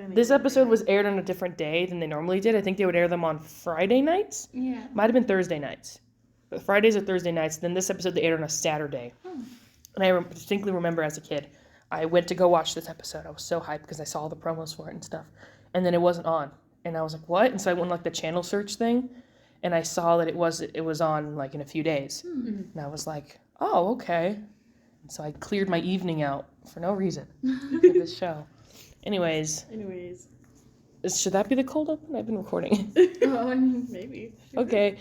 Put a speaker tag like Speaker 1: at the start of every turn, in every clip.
Speaker 1: This episode was aired on a different day than they normally did. I think they would air them on Friday nights.
Speaker 2: Yeah.
Speaker 1: Might have been Thursday nights. But Fridays or Thursday nights. Then this episode they aired on a Saturday. And I distinctly remember as a kid, I went to go watch this episode. I was so hyped because I saw all the promos for it and stuff. And then it wasn't on. And I was like, what? And so I went like the channel search thing. And I saw that it was on like in a few days. And I was like, oh, okay. And so I cleared my evening out for no reason for this show. Anyways. Should that be the cold open? I've been recording.
Speaker 2: Maybe.
Speaker 1: Okay.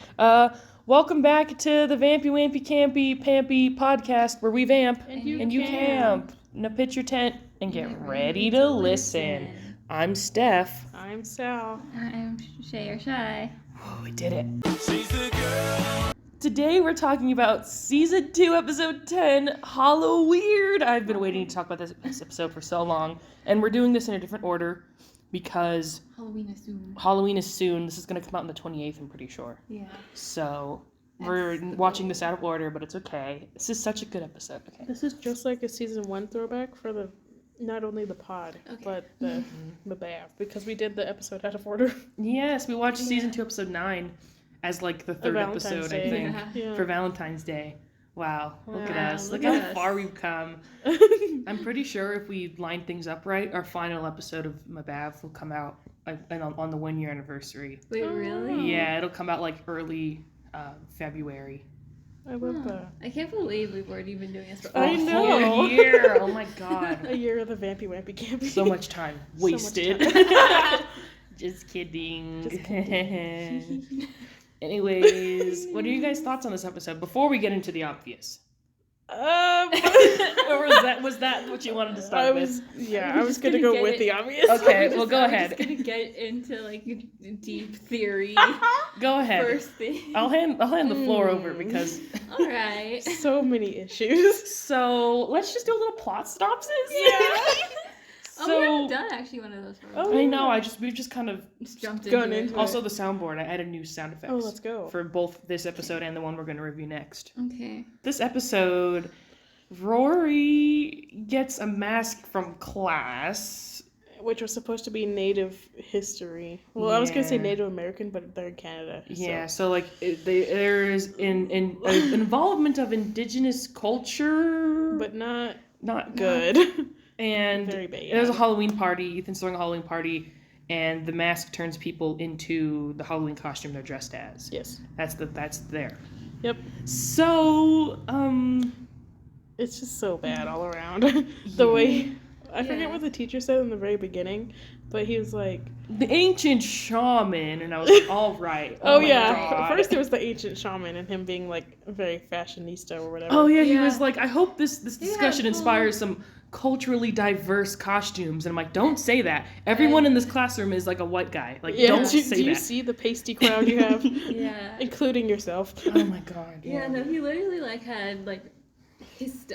Speaker 1: Welcome back to the Vampy Wampy Campy Podcast, where we vamp and you camp. Now pitch your tent and get ready to listen. I'm Steff.
Speaker 3: I'm Sal.
Speaker 2: I'm Shay or Shy.
Speaker 1: Oh, we did it. She's the girl. Today we're talking about Season 2, Episode 10, Halloweird. I've been waiting to talk about this episode for so long, and we're doing this in a different order because Halloween is soon. This is going to come out on the 28th, I'm pretty sure.
Speaker 2: Yeah.
Speaker 1: So we're watching this out of order, but it's okay. This is such a good episode. Okay.
Speaker 3: This is just like a Season 1 throwback for not only the pod, but the BAF, because we did the episode out of order.
Speaker 1: Yes, we watched Season 2, Episode 9 as like the third episode, I think, for Valentine's Day. Wow, look at us. Look how far we've come. I'm pretty sure if we line things up right, our final episode of My Bav will come out on the 1 year anniversary.
Speaker 2: Wait, really?
Speaker 1: Yeah, it'll come out like early February.
Speaker 3: I love that.
Speaker 2: I can't believe we've already been doing this for
Speaker 3: I know.
Speaker 1: A whole year. Oh my god.
Speaker 3: A year of the Vampy Wampy Campy.
Speaker 1: So much time wasted.
Speaker 3: So much time.
Speaker 1: Just kidding. Anyways, what are you guys' thoughts on this episode before we get into the obvious? Or was that what you wanted to start with?
Speaker 3: I was gonna go with the obvious.
Speaker 1: Okay, well go ahead.
Speaker 2: I'm just gonna get into like deep theory.
Speaker 1: Go ahead.
Speaker 2: First thing.
Speaker 1: I'll hand the floor over because
Speaker 2: all right.
Speaker 3: So many issues.
Speaker 1: So let's just do a little plot synopsis.
Speaker 3: Yeah.
Speaker 2: We haven't done actually one of those.
Speaker 1: I know. We've just kind of
Speaker 2: jumped
Speaker 3: into
Speaker 2: it.
Speaker 1: Also, the soundboard. I added new sound effects.
Speaker 3: Oh, let's go.
Speaker 1: For both this episode and the one we're going to review next.
Speaker 2: Okay.
Speaker 1: This episode, Rory gets a mask from class,
Speaker 3: which was supposed to be Native history. Well, I was gonna say Native American, but they're in Canada.
Speaker 1: Yeah. So like, there's an involvement of indigenous culture,
Speaker 3: but not
Speaker 1: good. And
Speaker 3: very bad.
Speaker 1: There's a Halloween party. Ethan's throwing a Halloween party, and the mask turns people into the Halloween costume they're dressed as.
Speaker 3: Yes.
Speaker 1: That's there.
Speaker 3: Yep.
Speaker 1: So,
Speaker 3: it's just so bad all around. The way I forget what the teacher said in the very beginning, but he was like
Speaker 1: the ancient shaman, and I was like, all right.
Speaker 3: Oh yeah. God. First there was the ancient shaman and him being like very fashionista or whatever.
Speaker 1: Oh yeah, he was like, I hope this discussion inspires some culturally diverse costumes, and I'm like, don't say that. Everyone in this classroom is like a white guy. Like, don't say that.
Speaker 3: Do you see the pasty crowd you have?
Speaker 2: Yeah.
Speaker 3: Including yourself.
Speaker 1: Oh my god.
Speaker 2: Yeah, no, he literally like had like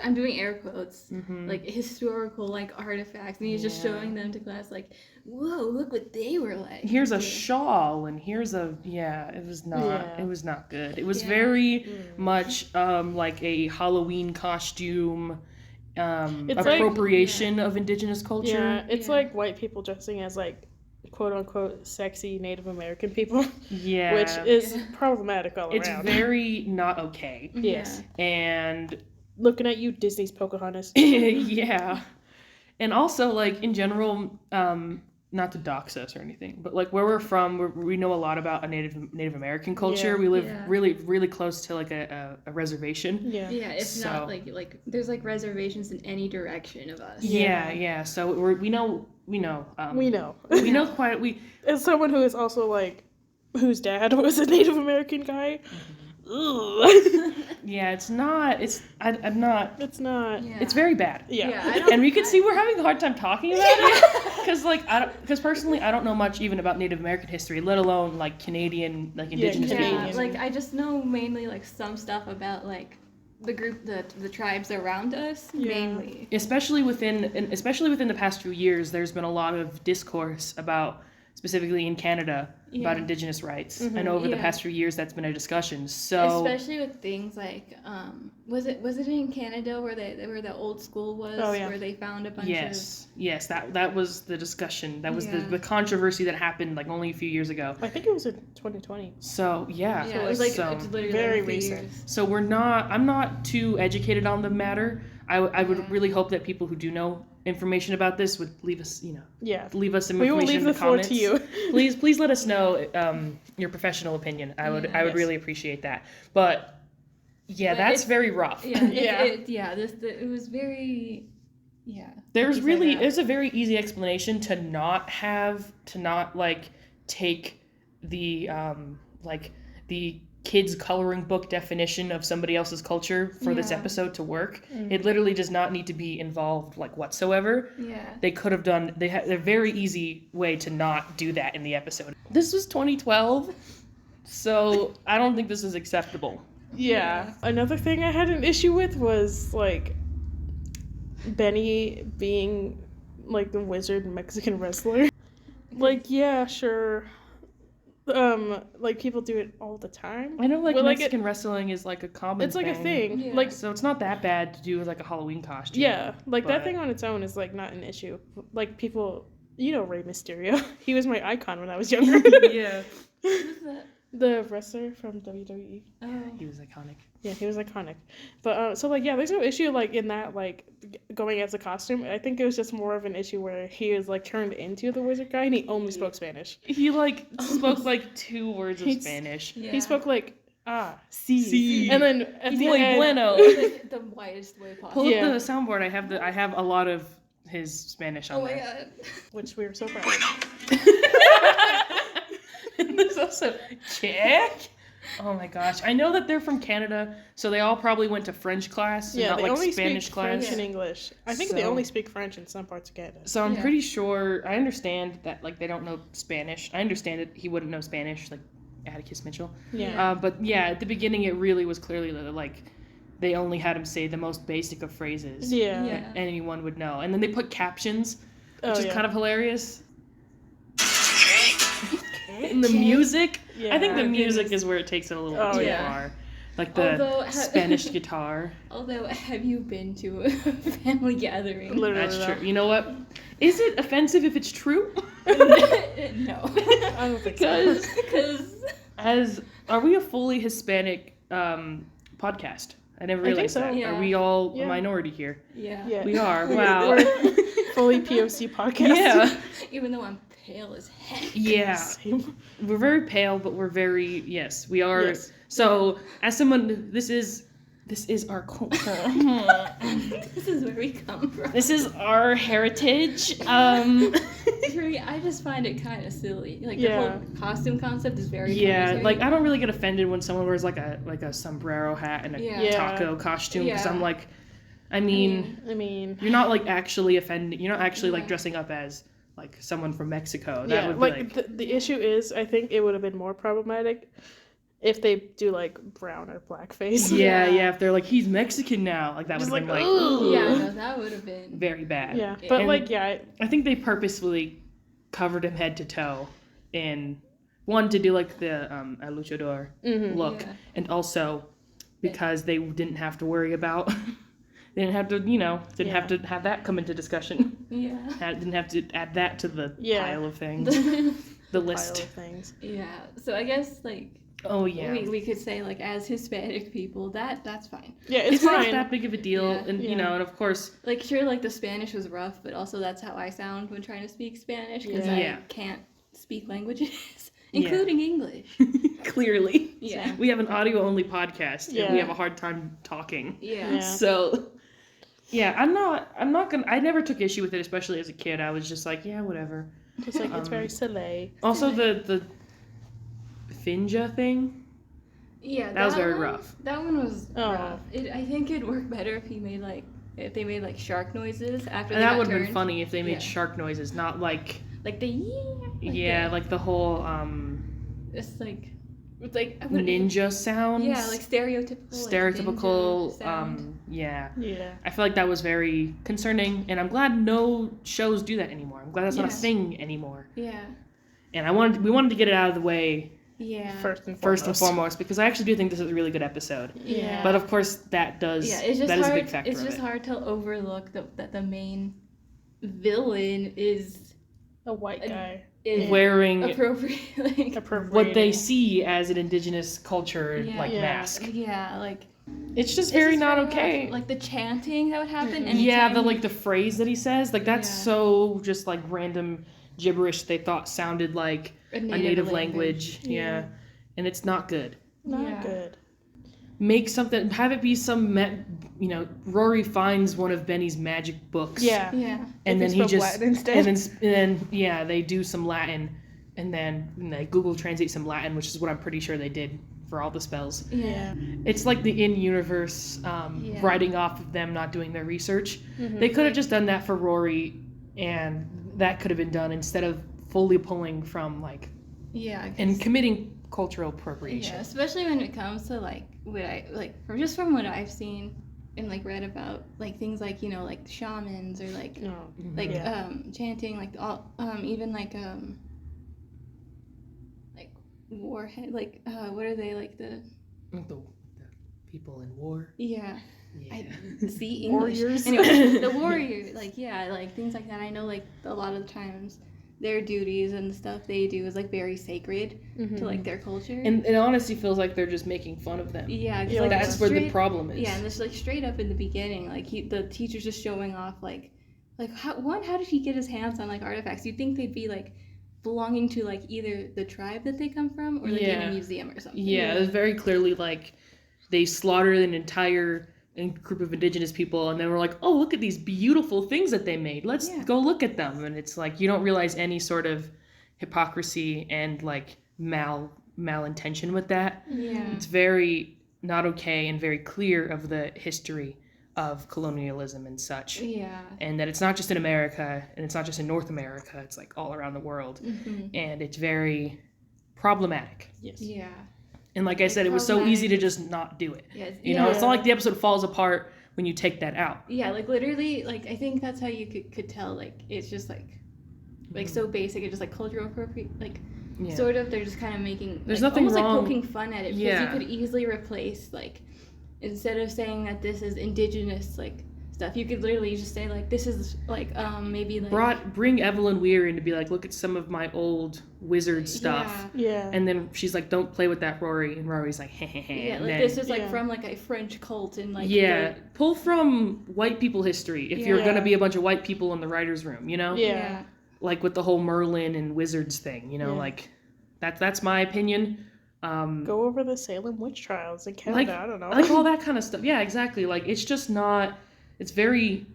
Speaker 2: I'm doing air quotes, like historical like artifacts, and he's just showing them to class like, whoa, look what they were like.
Speaker 1: Here's a shawl, and here's it was not good. It was very much like a Halloween costume appropriation of indigenous culture.
Speaker 3: Yeah, it's like white people dressing as like quote unquote sexy Native American people.
Speaker 1: Yeah.
Speaker 3: Which is problematic all around.
Speaker 1: It's very not okay.
Speaker 3: Yes.
Speaker 1: And
Speaker 3: looking at you, Disney's Pocahontas.
Speaker 1: Yeah. And also, like, in general, not to dox us or anything, but, like, where we're from, we know a lot about a Native American culture. Yeah. We live really, really close to, like, a reservation.
Speaker 2: Yeah. Yeah, it's not, like, there's, like, reservations in any direction of us.
Speaker 1: Yeah. So we know.
Speaker 3: As someone who is also, like, whose dad was a Native American guy.
Speaker 1: Yeah, it's not. It's not.
Speaker 3: Yeah.
Speaker 1: It's very bad.
Speaker 3: Yeah.
Speaker 1: And we could see we're having a hard time talking about it because personally I don't know much even about Native American history, let alone like Canadian, like indigenous people.
Speaker 2: Like I just know mainly like some stuff about like the group, the tribes around us, mainly.
Speaker 1: Especially within the past few years, there's been a lot of discourse about specifically in Canada, about
Speaker 2: Yeah.
Speaker 1: Indigenous rights.
Speaker 3: Mhm.
Speaker 1: I know over the
Speaker 2: Yeah.
Speaker 1: past few years that's been a discussion. So
Speaker 2: Especially with things like, was it in Canada where the old school was,
Speaker 3: Oh, yeah.
Speaker 2: where they found a bunch
Speaker 1: yes, that was the discussion. That was
Speaker 2: Yeah.
Speaker 1: the controversy that happened like only a few years ago.
Speaker 3: I think it was in 2020.
Speaker 1: So yeah,
Speaker 2: of, it was like
Speaker 1: so,
Speaker 2: literally
Speaker 3: very
Speaker 2: a few
Speaker 3: recent.
Speaker 2: years.
Speaker 1: so I'm not too educated on the matter. I would
Speaker 2: Yeah.
Speaker 1: really hope that people who do know information about this would leave us,
Speaker 3: Yeah.
Speaker 1: leave us some
Speaker 3: We will
Speaker 1: information
Speaker 3: leave
Speaker 1: in
Speaker 3: the
Speaker 1: the
Speaker 3: floor
Speaker 1: comments.
Speaker 3: to you.
Speaker 1: Please let us know your professional opinion. I would
Speaker 2: Yeah.
Speaker 1: I would
Speaker 3: Yes.
Speaker 1: really appreciate that. But yeah,
Speaker 2: But
Speaker 1: that's
Speaker 2: it's-
Speaker 1: very rough.
Speaker 2: Yeah,
Speaker 3: Yeah.
Speaker 2: it was very,
Speaker 1: There's
Speaker 2: like you said,
Speaker 1: really
Speaker 2: yeah.
Speaker 1: there's a very easy explanation to not like take the the kids coloring book definition of somebody else's culture for this
Speaker 2: Yeah.
Speaker 1: episode to work.
Speaker 3: Mm.
Speaker 1: It literally does not need to be involved like whatsoever.
Speaker 2: Yeah.
Speaker 1: They could have done they had a very easy way to not do that in the episode. This was 2012, so I don't think this is acceptable.
Speaker 3: Yeah. Another thing I had an issue with was like Benny being like the wizard Mexican wrestler. Like, yeah, sure. Like people do it all the time.
Speaker 1: I know like
Speaker 3: Well, like,
Speaker 1: Mexican wrestling is like a common
Speaker 3: It's like a thing.
Speaker 2: Yeah.
Speaker 3: Like,
Speaker 1: So it's not that bad to do like a Halloween costume.
Speaker 3: yeah, like that
Speaker 1: but-
Speaker 3: thing on its own is like not an issue. Like people, Rey Mysterio. He was my icon when I was younger.
Speaker 1: Yeah.
Speaker 2: Who's that?
Speaker 3: The wrestler from WWE.
Speaker 2: Oh.
Speaker 1: He was iconic.
Speaker 3: Yeah, he was iconic. But so like, yeah, there's no issue like in that like going as a costume. I think it was just more of an issue where he was like turned into the wizard guy and he only spoke Spanish.
Speaker 1: He like spoke like 2 words of
Speaker 3: He's-
Speaker 1: Spanish.
Speaker 2: Yeah.
Speaker 3: He spoke like sí,
Speaker 1: Sí.
Speaker 3: and then at the
Speaker 1: Muy
Speaker 3: end,
Speaker 1: bueno.
Speaker 2: Like the whitest way
Speaker 1: Pull
Speaker 2: possible.
Speaker 3: Yeah.
Speaker 1: up the soundboard. I have a lot of his Spanish on
Speaker 2: Oh my
Speaker 1: there.
Speaker 2: god.
Speaker 3: which we were so proud.
Speaker 1: And there's also check. Oh my gosh! I know that they're from Canada, so they all probably went to French class, and
Speaker 3: Yeah,
Speaker 1: not
Speaker 3: they
Speaker 1: like
Speaker 3: only
Speaker 1: Spanish
Speaker 3: speak
Speaker 1: class.
Speaker 3: French and English. I think they
Speaker 1: So-
Speaker 3: only speak French in some parts of Canada.
Speaker 1: So I'm
Speaker 2: Yeah.
Speaker 1: pretty sure. I understand that like they don't know Spanish. I understand it. He wouldn't know Spanish, like Atticus Mitchell.
Speaker 3: Yeah.
Speaker 1: But yeah, at the beginning, it really was clearly like they only had him say the most basic of phrases
Speaker 3: Yeah.
Speaker 2: Yeah.
Speaker 1: that anyone would know, and then they put captions, which
Speaker 3: Oh,
Speaker 1: is
Speaker 3: yeah.
Speaker 1: kind of hilarious. And the music,
Speaker 3: Yeah.
Speaker 1: I think the
Speaker 2: Oh,
Speaker 1: music
Speaker 2: goodness.
Speaker 1: is where it takes it a little
Speaker 3: Oh,
Speaker 1: too
Speaker 2: yeah.
Speaker 1: far. Like the
Speaker 2: Although,
Speaker 1: Spanish guitar.
Speaker 2: Although, have you been to a family gathering?
Speaker 3: Literally.
Speaker 1: That's
Speaker 3: though.
Speaker 1: true. You know what? Is it offensive if it's true?
Speaker 2: No.
Speaker 3: I don't think so.
Speaker 2: Because
Speaker 1: Are we a fully Hispanic podcast? I never
Speaker 3: I think
Speaker 1: realized
Speaker 3: so.
Speaker 1: that.
Speaker 2: Yeah.
Speaker 1: Are we all
Speaker 3: Yeah.
Speaker 1: a minority here?
Speaker 2: yeah.
Speaker 3: Yeah.
Speaker 1: We are.
Speaker 3: We're-
Speaker 1: Wow.
Speaker 3: we're fully POC podcast.
Speaker 1: Yeah.
Speaker 2: Even though I'm pale as heck.
Speaker 1: Yeah.
Speaker 3: Same.
Speaker 1: We're very pale, but we're very we are.
Speaker 3: Yes.
Speaker 1: So as someone, this is our culture.
Speaker 2: This is where we come from.
Speaker 1: This is our heritage.
Speaker 2: For me, I just find it kind of silly. Like
Speaker 3: Yeah.
Speaker 2: the whole costume concept is very
Speaker 1: Yeah,
Speaker 2: commentary.
Speaker 1: like I don't really get offended when someone wears like a sombrero hat and a
Speaker 2: Yeah.
Speaker 3: Yeah.
Speaker 1: taco costume because
Speaker 2: Yeah.
Speaker 1: I'm like, I mean,
Speaker 3: I mean,
Speaker 1: you're not like actually offending. You're not actually like
Speaker 2: Yeah.
Speaker 1: dressing up as like someone from Mexico. That
Speaker 3: yeah,
Speaker 1: would be
Speaker 3: like the issue is, I think it would have been more problematic if they do like brown or blackface.
Speaker 1: yeah,
Speaker 2: Yeah.
Speaker 1: If they're like he's Mexican now, like that would
Speaker 3: Just
Speaker 1: have been
Speaker 3: like,
Speaker 1: like
Speaker 3: ugh.
Speaker 2: Yeah, no, that would have been.
Speaker 1: very bad.
Speaker 3: Yeah, but
Speaker 1: And-
Speaker 3: like, yeah,
Speaker 1: I think they purposefully covered him head to toe in one to do like the a luchador
Speaker 3: mhm.
Speaker 1: look,
Speaker 2: Yeah.
Speaker 1: and also because they didn't have to worry about. They didn't have to, didn't have to have that come into discussion.
Speaker 2: Yeah.
Speaker 1: Didn't have to add that to the
Speaker 3: Yeah.
Speaker 1: pile of things, the
Speaker 3: Pile
Speaker 1: list.
Speaker 3: of things.
Speaker 2: Yeah. So I guess like
Speaker 1: Oh yeah,
Speaker 2: we could say like as Hispanic people that's fine.
Speaker 3: Yeah,
Speaker 1: it's
Speaker 3: it's
Speaker 1: not
Speaker 3: fine.
Speaker 1: that big of a deal,
Speaker 2: Yeah.
Speaker 1: and
Speaker 3: Yeah.
Speaker 1: and of course,
Speaker 2: Like sure, like the Spanish was rough, but also that's how I sound when trying to speak Spanish because
Speaker 1: Yeah.
Speaker 2: I can't speak languages,
Speaker 1: Yeah.
Speaker 2: including English.
Speaker 1: clearly,
Speaker 2: Yeah.
Speaker 1: we have an audio only podcast, and we
Speaker 3: Yeah.
Speaker 1: have a hard time talking.
Speaker 2: Yeah.
Speaker 3: Yeah.
Speaker 1: So, yeah, I'm not gonna. I never took issue with it, especially as a kid. I was just like, yeah, whatever.
Speaker 3: It's like it's very silly.
Speaker 1: Also, the Finja thing.
Speaker 2: Yeah,
Speaker 1: That was very
Speaker 2: one-
Speaker 1: rough.
Speaker 2: That one was
Speaker 3: Oh.
Speaker 2: rough. I think it'd work better if they made like shark noises after
Speaker 1: And
Speaker 2: they
Speaker 1: that
Speaker 2: got
Speaker 1: would have been
Speaker 2: turned.
Speaker 1: funny if they made
Speaker 2: Yeah.
Speaker 1: shark noises, not like
Speaker 2: Like the
Speaker 1: like the whole
Speaker 2: it's like I wouldn't-
Speaker 1: ninja sounds.
Speaker 2: Yeah, like stereotypical.
Speaker 1: stereotypical.
Speaker 2: Like, ninja sound.
Speaker 1: Yeah.
Speaker 3: Yeah.
Speaker 1: I feel like that was very concerning, and I'm glad no shows do that anymore. I'm glad that's not a
Speaker 2: Yeah.
Speaker 1: thing anymore.
Speaker 2: Yeah.
Speaker 1: And we wanted to get it out of the way
Speaker 2: Yeah.
Speaker 3: First and
Speaker 1: foremost, because I actually do think this is a really good episode.
Speaker 2: Yeah.
Speaker 1: But of course, that is a big factor.
Speaker 2: It's just hard to overlook that the main villain is
Speaker 3: a white guy
Speaker 1: wearing
Speaker 2: appropriate
Speaker 1: what they see as an indigenous culture mask.
Speaker 2: Yeah, like
Speaker 1: it's just very not okay.
Speaker 2: Like the chanting that would happen.
Speaker 1: Yeah, the phrase that he says, like that's so just like random gibberish they thought sounded like a native language. Yeah. And it's not good.
Speaker 3: Not good.
Speaker 1: Make something, have it be some, Rory finds one of Benny's magic books.
Speaker 3: Yeah.
Speaker 1: And then he just,
Speaker 3: Latin instead.
Speaker 1: and then they do some Latin, and then they Google Translate some Latin, which is what I'm pretty sure they did for all the spells.
Speaker 3: Yeah.
Speaker 1: It's like the in-universe writing off of them not doing their research. Mm-hmm. They could have just done that for Rory, and that could have been done instead of fully pulling from and committing cultural appropriation.
Speaker 2: Yeah, especially when it comes to from what I've seen and read about things like shamans or chanting even warhead what are they the
Speaker 1: people in war.
Speaker 2: Yeah. I see English.
Speaker 3: Warriors.
Speaker 2: Anyway, the warrior, things like that. I know, a lot of the times, their duties and the stuff they do is very sacred to their culture.
Speaker 1: And it honestly feels like they're just making fun of them.
Speaker 2: Yeah,
Speaker 1: that's where the problem is.
Speaker 2: Yeah, and this straight up in the beginning, the teacher's just showing off how did he get his hands on artifacts? You'd think they'd be belonging to either the tribe that they come from or in a museum or something.
Speaker 1: Yeah, it's very clearly they slaughtered an entire group of indigenous people, and then we're like, oh, look at these beautiful things that they made. Let's go look at them. And it's you don't realize any sort of hypocrisy and malintention with that.
Speaker 2: Yeah.
Speaker 1: It's very not okay and very clear of the history of colonialism and such.
Speaker 2: Yeah.
Speaker 1: And that it's not just in America, and it's not just in North America, it's all around the world. Mm-hmm. And it's very problematic.
Speaker 3: Yes.
Speaker 2: Yeah.
Speaker 1: And like I said, it was so easy to just not do it.
Speaker 2: Yes.
Speaker 1: You know, it's not like the episode falls apart when you take that out.
Speaker 2: Yeah, literally, I think that's how you could tell, it's just, so basic, it's just, cultural appropriate, sort of, they're just kind of making,
Speaker 1: there's nothing
Speaker 2: almost,
Speaker 1: wrong.
Speaker 2: Poking fun at it, because you could easily replace, instead of saying that this is indigenous, stuff, you could literally just say, this is, maybe,
Speaker 1: Bring Evelyn Weir in to be look at some of my old wizard stuff.
Speaker 3: Yeah.
Speaker 1: And then she's don't play with that, Rory. And Rory's heh heh heh.
Speaker 2: Yeah, this is, from, a French cult and,
Speaker 1: pull from white people history if you're going to be a bunch of white people in the writer's room, you know?
Speaker 3: Yeah.
Speaker 1: With the whole Merlin and wizards thing, you know, that's my opinion.
Speaker 3: Go over the Salem witch trials in Canada, I don't know.
Speaker 1: All that kind of stuff. Yeah, exactly. It's just not... It's very,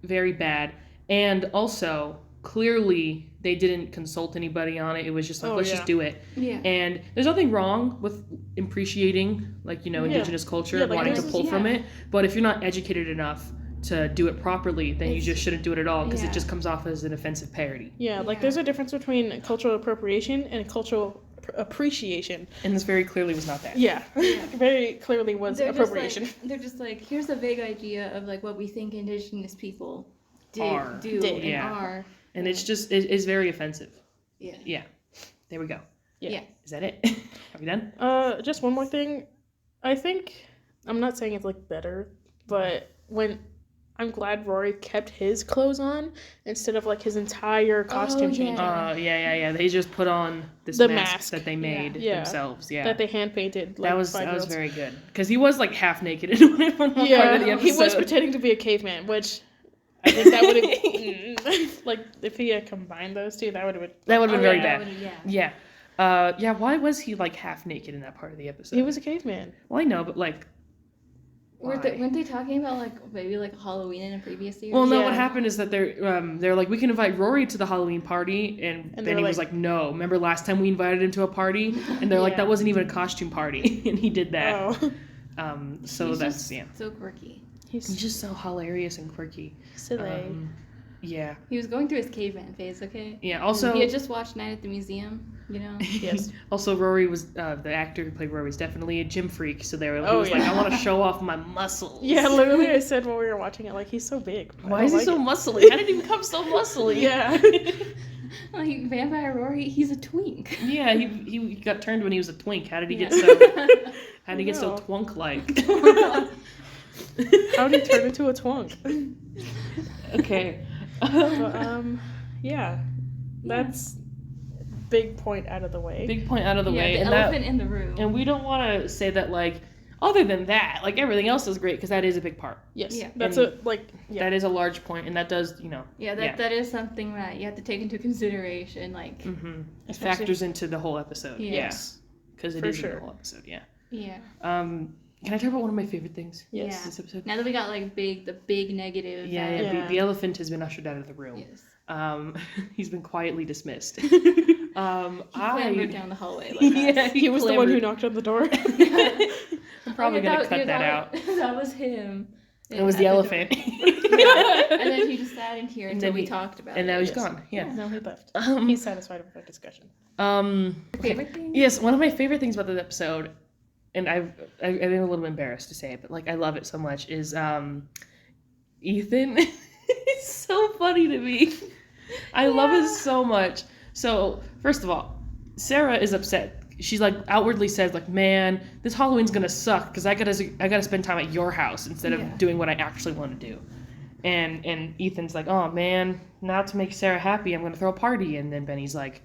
Speaker 1: very bad. And also, clearly, they didn't consult anybody on it. It was just let's just do it.
Speaker 2: Yeah.
Speaker 1: And there's nothing wrong with appreciating, indigenous culture and wanting to pull from it. But if you're not educated enough to do it properly, then you just shouldn't do it at all, because it just comes off as an offensive parody.
Speaker 3: Yeah, there's a difference between cultural appropriation and cultural appreciation.
Speaker 1: And this very clearly was not that.
Speaker 3: Yeah. Very clearly was appropriation.
Speaker 2: They're just here's a vague idea of what we think indigenous people
Speaker 1: are. And it's just, it's very offensive.
Speaker 2: Yeah.
Speaker 1: Yeah. There we go.
Speaker 2: Yeah.
Speaker 1: Is that it? Are we done?
Speaker 3: Just one more thing. I think, I'm not saying it's better, but I'm glad Rory kept his clothes on instead of his entire costume changing.
Speaker 1: They just put on this mask that they made themselves. Yeah.
Speaker 3: That they hand painted.
Speaker 1: That was very good, because he was half naked in one part of the episode.
Speaker 3: He was pretending to be a caveman, which I think that would have if he had combined those two, that would have been
Speaker 1: very bad. Yeah. Why was he half naked in that part of the episode?
Speaker 3: He was a caveman.
Speaker 1: Well, I know, but
Speaker 2: weren't they talking about maybe Halloween in a previous series?
Speaker 1: Well, no. What happened is that they're we can invite Rory to the Halloween party, and Benny was no. Remember last time we invited him to a party, and they're that wasn't even a costume party, and he did that.
Speaker 3: Oh.
Speaker 1: So
Speaker 2: he's
Speaker 1: that's
Speaker 2: so quirky.
Speaker 1: He's just so hilarious and quirky.
Speaker 3: Silly.
Speaker 1: Yeah.
Speaker 2: He was going through his caveman phase. Okay.
Speaker 1: Yeah. Also,
Speaker 2: he had just watched Night at the Museum. You know.
Speaker 3: Yes.
Speaker 1: Also, Rory was the actor who played Rory was definitely a gym freak. So he was I want to show off my muscles.
Speaker 3: Yeah, literally, I said while we were watching it, he's so big.
Speaker 1: Why is he so muscly? How did he become so muscly?
Speaker 3: Yeah.
Speaker 2: Like Vampire Rory, he's a twink.
Speaker 1: Yeah, he got turned when he was a twink. How did he get so twunk like?
Speaker 3: How did he turn into a twunk?
Speaker 1: Okay.
Speaker 3: But, yeah, that's big point out of the way.
Speaker 1: Big point out of the way.
Speaker 2: The
Speaker 1: and
Speaker 2: elephant in the room.
Speaker 1: And we don't want to say that, like, other than that, like, everything else is great, because that is a big part.
Speaker 3: Yes.
Speaker 2: Yeah.
Speaker 3: That's
Speaker 1: that is a large point, and that does,
Speaker 2: that is something that you have to take into consideration, like.
Speaker 1: Mm-hmm. It factors into the whole episode.
Speaker 2: Yeah.
Speaker 1: Yes. Because it is in the whole episode, yeah.
Speaker 2: Yeah.
Speaker 1: Can I talk about one of my favorite things?
Speaker 3: Yes.
Speaker 2: Yeah.
Speaker 1: This episode?
Speaker 2: Now that we got, like, the big negative.
Speaker 1: The elephant has been ushered out of the room.
Speaker 2: Yes.
Speaker 1: He's been quietly dismissed.
Speaker 2: He clambered down the hallway. Like
Speaker 3: he was the one who knocked on the door.
Speaker 1: I'm probably gonna cut that out.
Speaker 2: That was him.
Speaker 1: It was the elephant.
Speaker 2: And then he just sat in here until we talked about it.
Speaker 1: And now he's gone. Yeah.
Speaker 3: No, he left. He's satisfied with our discussion.
Speaker 2: Favorite thing?
Speaker 1: Yes, one of my favorite things about this episode, and I've been a little embarrassed to say it, but like I love it so much, is Ethan. It's so funny to me. I love it so much. So, first of all, Sarah is upset. She's like outwardly says like, "Man, this Halloween's gonna suck because I gotta spend time at your house instead of doing what I actually want to do." And Ethan's like, "Oh man, now to make Sarah happy, I'm gonna throw a party." And then Benny's like,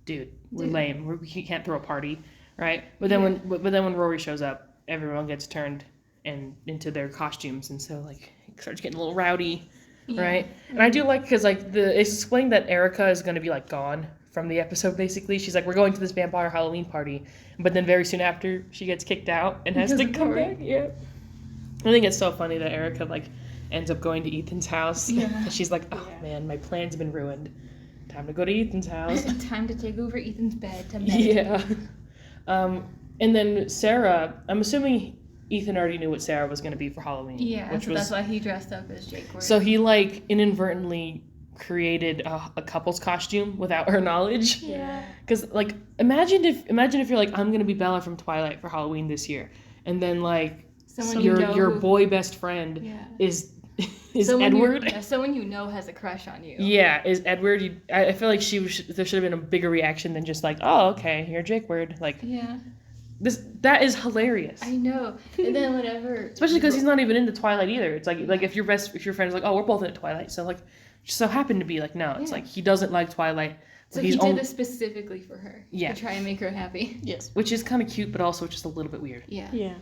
Speaker 1: "Dude, we're lame. We can't throw a party, right?" But then when Rory shows up, everyone gets turned into their costumes, and so like it starts getting a little rowdy.
Speaker 2: Yeah.
Speaker 1: Right, and I do like because like it's explained that Erica is going to be like gone from the episode. Basically, she's like, we're going to this vampire Halloween party, but then very soon after she gets kicked out and has to come back. Yeah, I think it's so funny that Erica like ends up going to Ethan's house.
Speaker 2: Yeah,
Speaker 1: and she's like, oh man, my plan's been ruined. Time to go to Ethan's house.
Speaker 2: Time to take over Ethan's bed to
Speaker 1: Yeah. And then Sarah, I'm assuming Ethan already knew what Sarah was going to be for Halloween.
Speaker 2: Yeah, so that's why he dressed up as Jake.
Speaker 1: So he like inadvertently created a couple's costume without her knowledge.
Speaker 2: Yeah.
Speaker 1: Because like imagine if you're like, I'm going to be Bella from Twilight for Halloween this year, and then like your boy best friend is Edward.
Speaker 2: Someone you know has a crush on you.
Speaker 1: Yeah, is Edward. I feel like there should have been a bigger reaction than just like, oh okay, you're Jake Word. Like
Speaker 2: yeah.
Speaker 1: That is hilarious.
Speaker 2: I know. And then whenever
Speaker 1: especially because he's not even into Twilight either. It's like if your friend is like, oh, we're both into Twilight, so like just so happened to be like, no, it's like he doesn't like Twilight.
Speaker 2: So he did this specifically for her. Yeah. To try and make her happy.
Speaker 3: Yes.
Speaker 1: Which is kind of cute, but also just a little bit weird.
Speaker 2: Yeah.
Speaker 3: Yeah.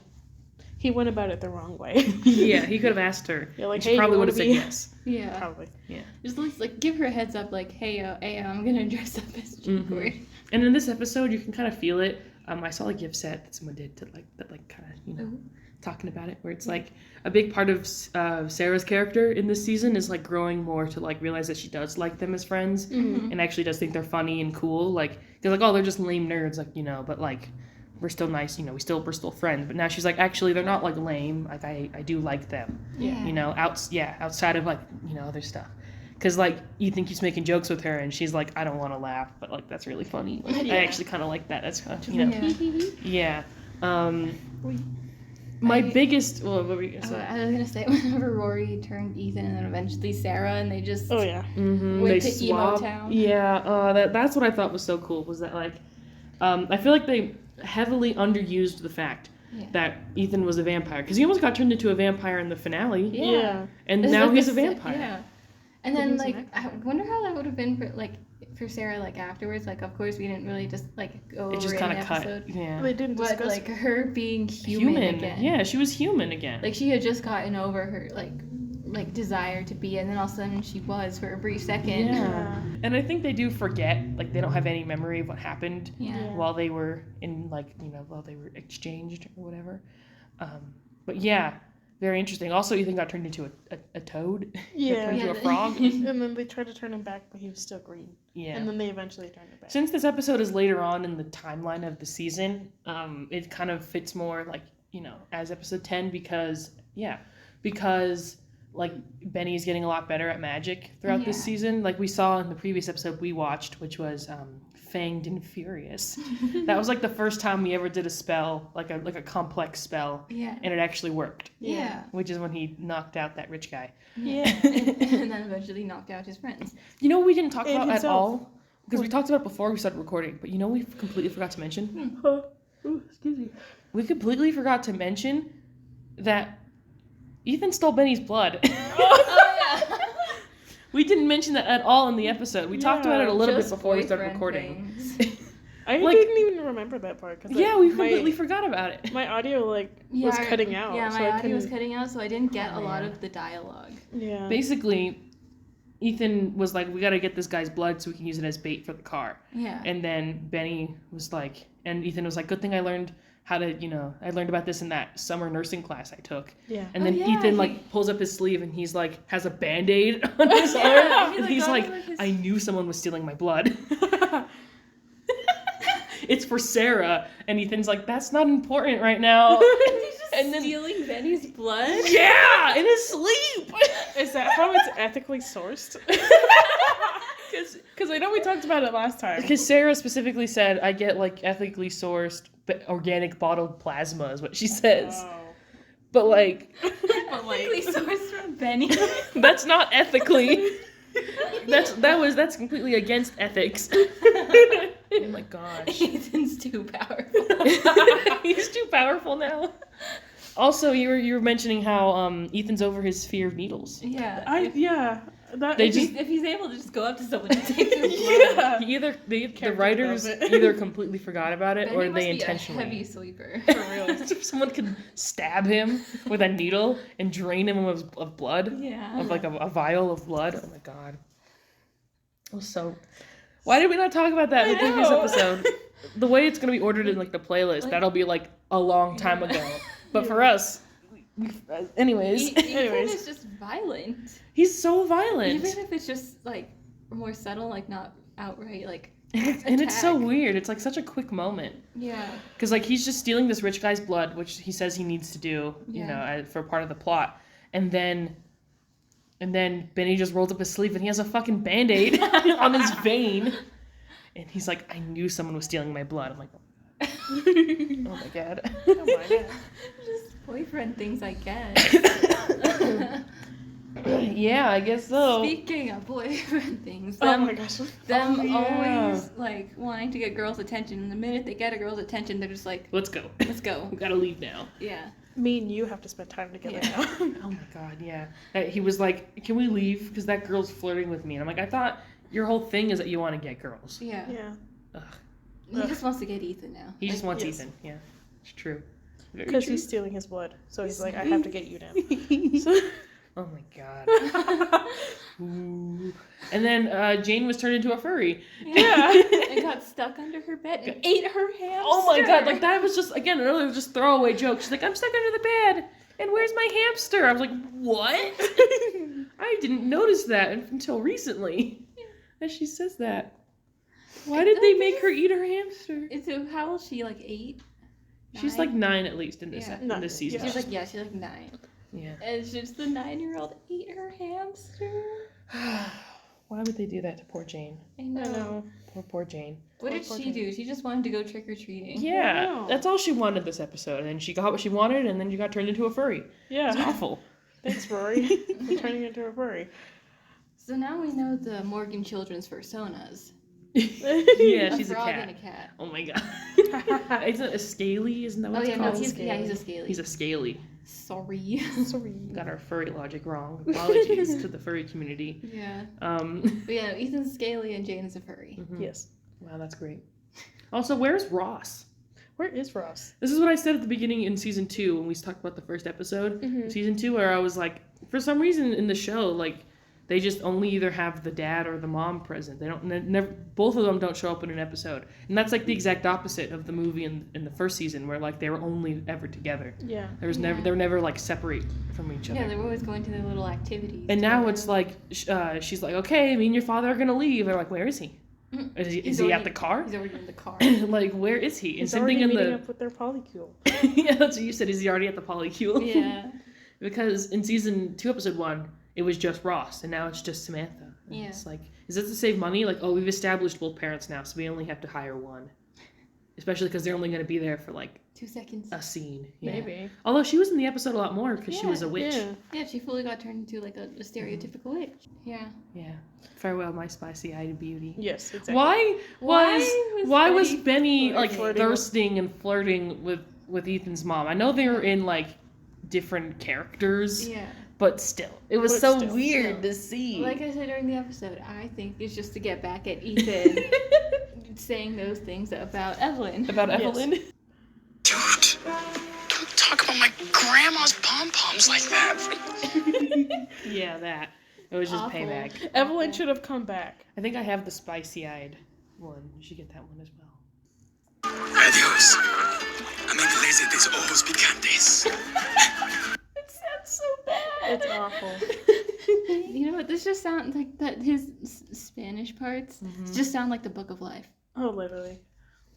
Speaker 3: He went about it the wrong way.
Speaker 1: Yeah, he could have asked her.
Speaker 3: Yeah, like,
Speaker 1: she probably would have said yes.
Speaker 2: Yeah.
Speaker 3: Probably.
Speaker 2: Yeah. Just like give her a heads up, like, hey, I'm gonna dress up as Jake Ward.
Speaker 1: And in this episode, you can kind of feel it. I saw a gift set that someone did to kind of talking about it, where it's like a big part of Sarah's character in this season is like growing more to like realize that she does like them as friends and actually does think they're funny and cool. Like they're like, oh, they're just lame nerds, like but like we're still nice, we're still friends. But now she's like, actually, they're not like lame. Like I do like them.
Speaker 2: Yeah.
Speaker 1: Outside of like other stuff. Because, like, Ethan keeps making jokes with her, and she's like, I don't want to laugh, but, like, that's really funny. Like, I actually kind of like that. That's kind of, Yeah. My biggest... Well, what were you going to say?
Speaker 2: I was going to say, whenever Rory turned Ethan and then eventually Sarah, and they just
Speaker 3: went
Speaker 2: to emo town.
Speaker 1: Yeah, that's what I thought was so cool, was that, like, I feel like they heavily underused the fact that Ethan was a vampire. Because he almost got turned into a vampire in the finale.
Speaker 3: Yeah.
Speaker 1: And now he's a vampire.
Speaker 2: Yeah. And then, like, I wonder how that would have been for Sarah, like, afterwards. Like, of course, we didn't really just, like, go over it just kind of cut.
Speaker 1: Yeah.
Speaker 3: They didn't discuss.
Speaker 2: But, like, her being human again.
Speaker 1: Yeah, she was human again.
Speaker 2: Like, she had just gotten over her, like desire to be, and then all of a sudden she was for a brief second.
Speaker 1: Yeah. And I think they do forget, like, they don't have any memory of what happened while they were in, like, while they were exchanged or whatever. But, yeah. Very interesting. Also, Ethan got turned into a toad.
Speaker 3: Yeah.
Speaker 1: Turned into a frog.
Speaker 3: And then they tried to turn him back, but he was still green.
Speaker 1: Yeah.
Speaker 3: And then they eventually turned him back.
Speaker 1: Since this episode is later on in the timeline of the season, it kind of fits more, like, as episode 10 because, like, Benny is getting a lot better at magic throughout this season. Like we saw in the previous episode we watched, which was Fanged and Furious. That was like the first time we ever did a spell, like a complex spell.
Speaker 2: Yeah.
Speaker 1: And it actually worked.
Speaker 2: Yeah.
Speaker 1: Which is when he knocked out that rich guy.
Speaker 2: Yeah. And then eventually knocked out his friends.
Speaker 1: You know what we didn't talk about at all? because we talked about it before we started recording, but we completely forgot to mention.
Speaker 3: Ooh, excuse me.
Speaker 1: We completely forgot to mention that Ethan stole Benny's blood.
Speaker 2: Oh yeah.
Speaker 1: We didn't mention that at all in the episode. We talked about it a little bit before we started recording.
Speaker 3: I
Speaker 1: Like-
Speaker 3: didn't even remember that part. Cause,
Speaker 1: Yeah, we completely forgot about it.
Speaker 3: My audio was cutting out.
Speaker 2: Yeah,
Speaker 3: so
Speaker 2: my
Speaker 3: I
Speaker 2: audio was
Speaker 3: couldn't-
Speaker 2: cutting out, so I didn't get
Speaker 1: Oh,
Speaker 2: a lot
Speaker 1: man.
Speaker 2: of the dialogue.
Speaker 3: Yeah.
Speaker 1: Basically, Ethan was like, we gotta get this guy's blood so we can use it as bait for the car.
Speaker 2: Yeah.
Speaker 1: And then Benny was like, and Ethan was like, good thing I learned how to, I learned about this in that summer nursing class I took.
Speaker 3: Yeah.
Speaker 1: And then
Speaker 2: Oh, yeah,
Speaker 1: Ethan
Speaker 2: he-
Speaker 1: pulls up his sleeve and he's like, has a Band-Aid on his
Speaker 2: Yeah,
Speaker 1: arm.
Speaker 2: he,
Speaker 1: And
Speaker 2: like,
Speaker 1: he's
Speaker 2: got
Speaker 1: like,
Speaker 2: over his-
Speaker 1: I knew someone was stealing my blood. It's for Sarah. And Ethan's like, that's not important right now.
Speaker 2: He's just
Speaker 1: And then-
Speaker 2: stealing Benny's blood.
Speaker 1: Yeah, in his sleep.
Speaker 3: Is that how it's ethically sourced? Because I know we talked about it last time.
Speaker 1: Because Sarah specifically said, I get like ethically sourced organic bottled plasma is what she says.
Speaker 3: Oh.
Speaker 1: But like,
Speaker 2: Ethically sourced from Benny.
Speaker 1: that's not ethically. That's completely against ethics. Oh my gosh.
Speaker 2: Ethan's too powerful.
Speaker 1: He's too powerful now. Also, you were mentioning how Ethan's over his fear of needles.
Speaker 2: Yeah.
Speaker 3: That
Speaker 1: They
Speaker 2: if,
Speaker 1: just-
Speaker 2: if he's able to just go up to someone and take their blood.
Speaker 3: yeah.
Speaker 1: The
Speaker 3: Can't
Speaker 1: writers
Speaker 3: think of it.
Speaker 1: either completely forgot about it
Speaker 2: Benny
Speaker 1: or
Speaker 2: must
Speaker 1: they
Speaker 2: be
Speaker 1: intentionally.
Speaker 2: a heavy sleeper.
Speaker 3: For real.
Speaker 1: If someone could stab him with a needle and drain him of blood,
Speaker 2: Yeah.
Speaker 1: of like a vial of blood. Oh my god. It was so. Why did we not talk about that in the
Speaker 3: I
Speaker 1: previous
Speaker 3: know.
Speaker 1: episode? The way it's gonna be ordered in like the playlist,
Speaker 2: Like-
Speaker 1: that'll be like a long time
Speaker 2: Yeah.
Speaker 1: ago. But for us, anyways,
Speaker 2: Ethan
Speaker 3: Anyways.
Speaker 2: is just violent.
Speaker 1: he's so violent,
Speaker 2: Even if it's just like more subtle, like not outright, like
Speaker 1: and it's so
Speaker 2: attack.
Speaker 1: weird. It's like such a quick moment.
Speaker 2: yeah.
Speaker 1: Because, like, he's just stealing this rich guy's blood, which he says he needs to do, for part of the plot. And then Benny just rolls up his sleeve and he has a fucking Band-Aid on his vein. And he's like, I knew someone was stealing my blood. I'm like, oh my god.
Speaker 3: Oh my god.
Speaker 2: Just boyfriend things, I guess.
Speaker 1: Yeah, I guess so.
Speaker 2: Speaking of boyfriend things,
Speaker 3: Oh
Speaker 2: them,
Speaker 3: my gosh.
Speaker 2: them
Speaker 1: Oh, yeah.
Speaker 2: always like wanting to get girls' attention, and the minute they get a girl's attention, they're just like,
Speaker 1: Let's go.
Speaker 2: let's go.
Speaker 1: We gotta leave now.
Speaker 2: Yeah.
Speaker 3: Me and you have to spend time together
Speaker 2: Yeah.
Speaker 3: now.
Speaker 1: Oh my god, yeah. He was like, can we leave? Because that girl's flirting with me. And I'm like, I thought your whole thing is that you want to get girls.
Speaker 2: Yeah.
Speaker 3: Yeah.
Speaker 1: Ugh.
Speaker 2: He just wants to get Ethan now.
Speaker 1: He just wants
Speaker 3: yes.
Speaker 1: Ethan. Yeah, it's true. Very
Speaker 3: Because
Speaker 1: true.
Speaker 3: he's stealing his blood. So he's like, I have to get you now. So-
Speaker 1: Oh my god. Ooh. And then Jane was turned into a furry.
Speaker 3: Yeah.
Speaker 2: And got stuck under her bed and ate her hamster.
Speaker 1: Oh my god, like that was just, again, another just throwaway joke. She's like, I'm stuck under the bed. And where's my hamster? I was like, what? I didn't notice that until recently. As she says that. Why did they make her eat her hamster?
Speaker 2: So how old is she? Like 8?
Speaker 1: She's
Speaker 2: 9?
Speaker 1: like 9 at least in this,
Speaker 2: Yeah.
Speaker 1: in this season.
Speaker 2: She's like 9.
Speaker 1: Yeah.
Speaker 2: And it's just the 9-year-old ate her hamster.
Speaker 1: Why would they do that to poor Jane?
Speaker 2: I
Speaker 3: I
Speaker 2: know.
Speaker 3: know.
Speaker 1: Poor Jane.
Speaker 2: What did
Speaker 3: Poor
Speaker 2: she
Speaker 3: Jane.
Speaker 2: do? She just wanted to go trick or treating.
Speaker 1: Yeah,
Speaker 3: Wow.
Speaker 1: that's all she wanted this episode. And then she got what she wanted, and then she got turned into a furry. It's
Speaker 3: Yeah.
Speaker 1: awful.
Speaker 3: Thanks, Rory, for turning into a furry.
Speaker 2: So now we know the Morgan children's personas.
Speaker 1: Yeah, she's a
Speaker 2: frog
Speaker 1: cat.
Speaker 2: and a cat.
Speaker 1: Oh my god. Isn't it a scaly? Isn't that what
Speaker 2: Oh
Speaker 1: it's
Speaker 2: yeah, no,
Speaker 1: called?
Speaker 2: he's a scaly.
Speaker 1: He's a scaly.
Speaker 2: Sorry.
Speaker 3: Sorry.
Speaker 1: Got our furry logic wrong. Apologies to the furry community.
Speaker 2: Yeah.
Speaker 1: Um,
Speaker 2: But yeah, Ethan's scaly and Jane's a furry.
Speaker 1: mhm.
Speaker 3: Yes.
Speaker 1: Wow, that's great. Also, where's Ross?
Speaker 3: Where is Ross?
Speaker 1: This is what I said at the beginning in season 2 when we talked about the first episode.
Speaker 3: Mhm.
Speaker 1: Season 2, where I was like, for some reason in the show, like, they just only either have the dad or the mom present. They don't never. Both of them don't show up in an episode, and that's like the exact opposite of the movie in the first season, where like they were only ever together.
Speaker 3: Yeah.
Speaker 1: There was never.
Speaker 2: Yeah.
Speaker 1: They were never like separate from each other.
Speaker 2: Yeah, they were always going to their little activities.
Speaker 1: And now
Speaker 2: together.
Speaker 1: it's like she's like, okay, me and your father are gonna leave. They're like, where is he?
Speaker 2: Mm.
Speaker 1: Is
Speaker 2: He's
Speaker 1: he at
Speaker 2: already-
Speaker 1: the car?
Speaker 2: He's already in the car.
Speaker 1: Like, where is he? And
Speaker 3: He's
Speaker 1: same
Speaker 3: already
Speaker 1: thing in
Speaker 3: meeting
Speaker 1: the.
Speaker 3: up with their polycule.
Speaker 1: Yeah, that's what you said. Is he already at the polycule?
Speaker 2: Yeah.
Speaker 1: Because in season 2, episode 1, it was just Ross, and now it's just Samantha. And
Speaker 2: Yeah.
Speaker 1: It's like, is it to save money? Like, oh, we've established both parents now, so we only have to hire one. especially because they're only going to be there for like
Speaker 2: 2 seconds.
Speaker 1: a scene. Yeah.
Speaker 3: Maybe.
Speaker 1: Although she was in the episode a lot more because she was a witch.
Speaker 3: Yeah.
Speaker 2: Yeah, she fully got turned into like a stereotypical witch. Yeah.
Speaker 1: Yeah. Farewell, my spicy-eyed beauty.
Speaker 3: Yes, exactly.
Speaker 1: Why was Benny like
Speaker 3: flirting
Speaker 1: thirsting and flirting with Ethan's mom? I know they were in like different characters,
Speaker 2: Yeah.
Speaker 1: but still, it was weird to see.
Speaker 2: Like I said during the episode, I think it's just to get back at Ethan saying those things about Evelyn.
Speaker 1: About Evelyn.
Speaker 4: Dude, don't talk about my grandma's pom-poms like that.
Speaker 1: Yeah, that. It was just
Speaker 2: Awful.
Speaker 1: payback.
Speaker 3: Evelyn should have come back.
Speaker 1: I think I have the spicy-eyed one. You should get that one as well.
Speaker 4: Adios. Amigos de los ojos picantes.
Speaker 2: It sounds so bad.
Speaker 3: It's awful.
Speaker 2: You know what? This just sounds like that. His Spanish parts just sound like the Book of Life,
Speaker 3: Oh, literally.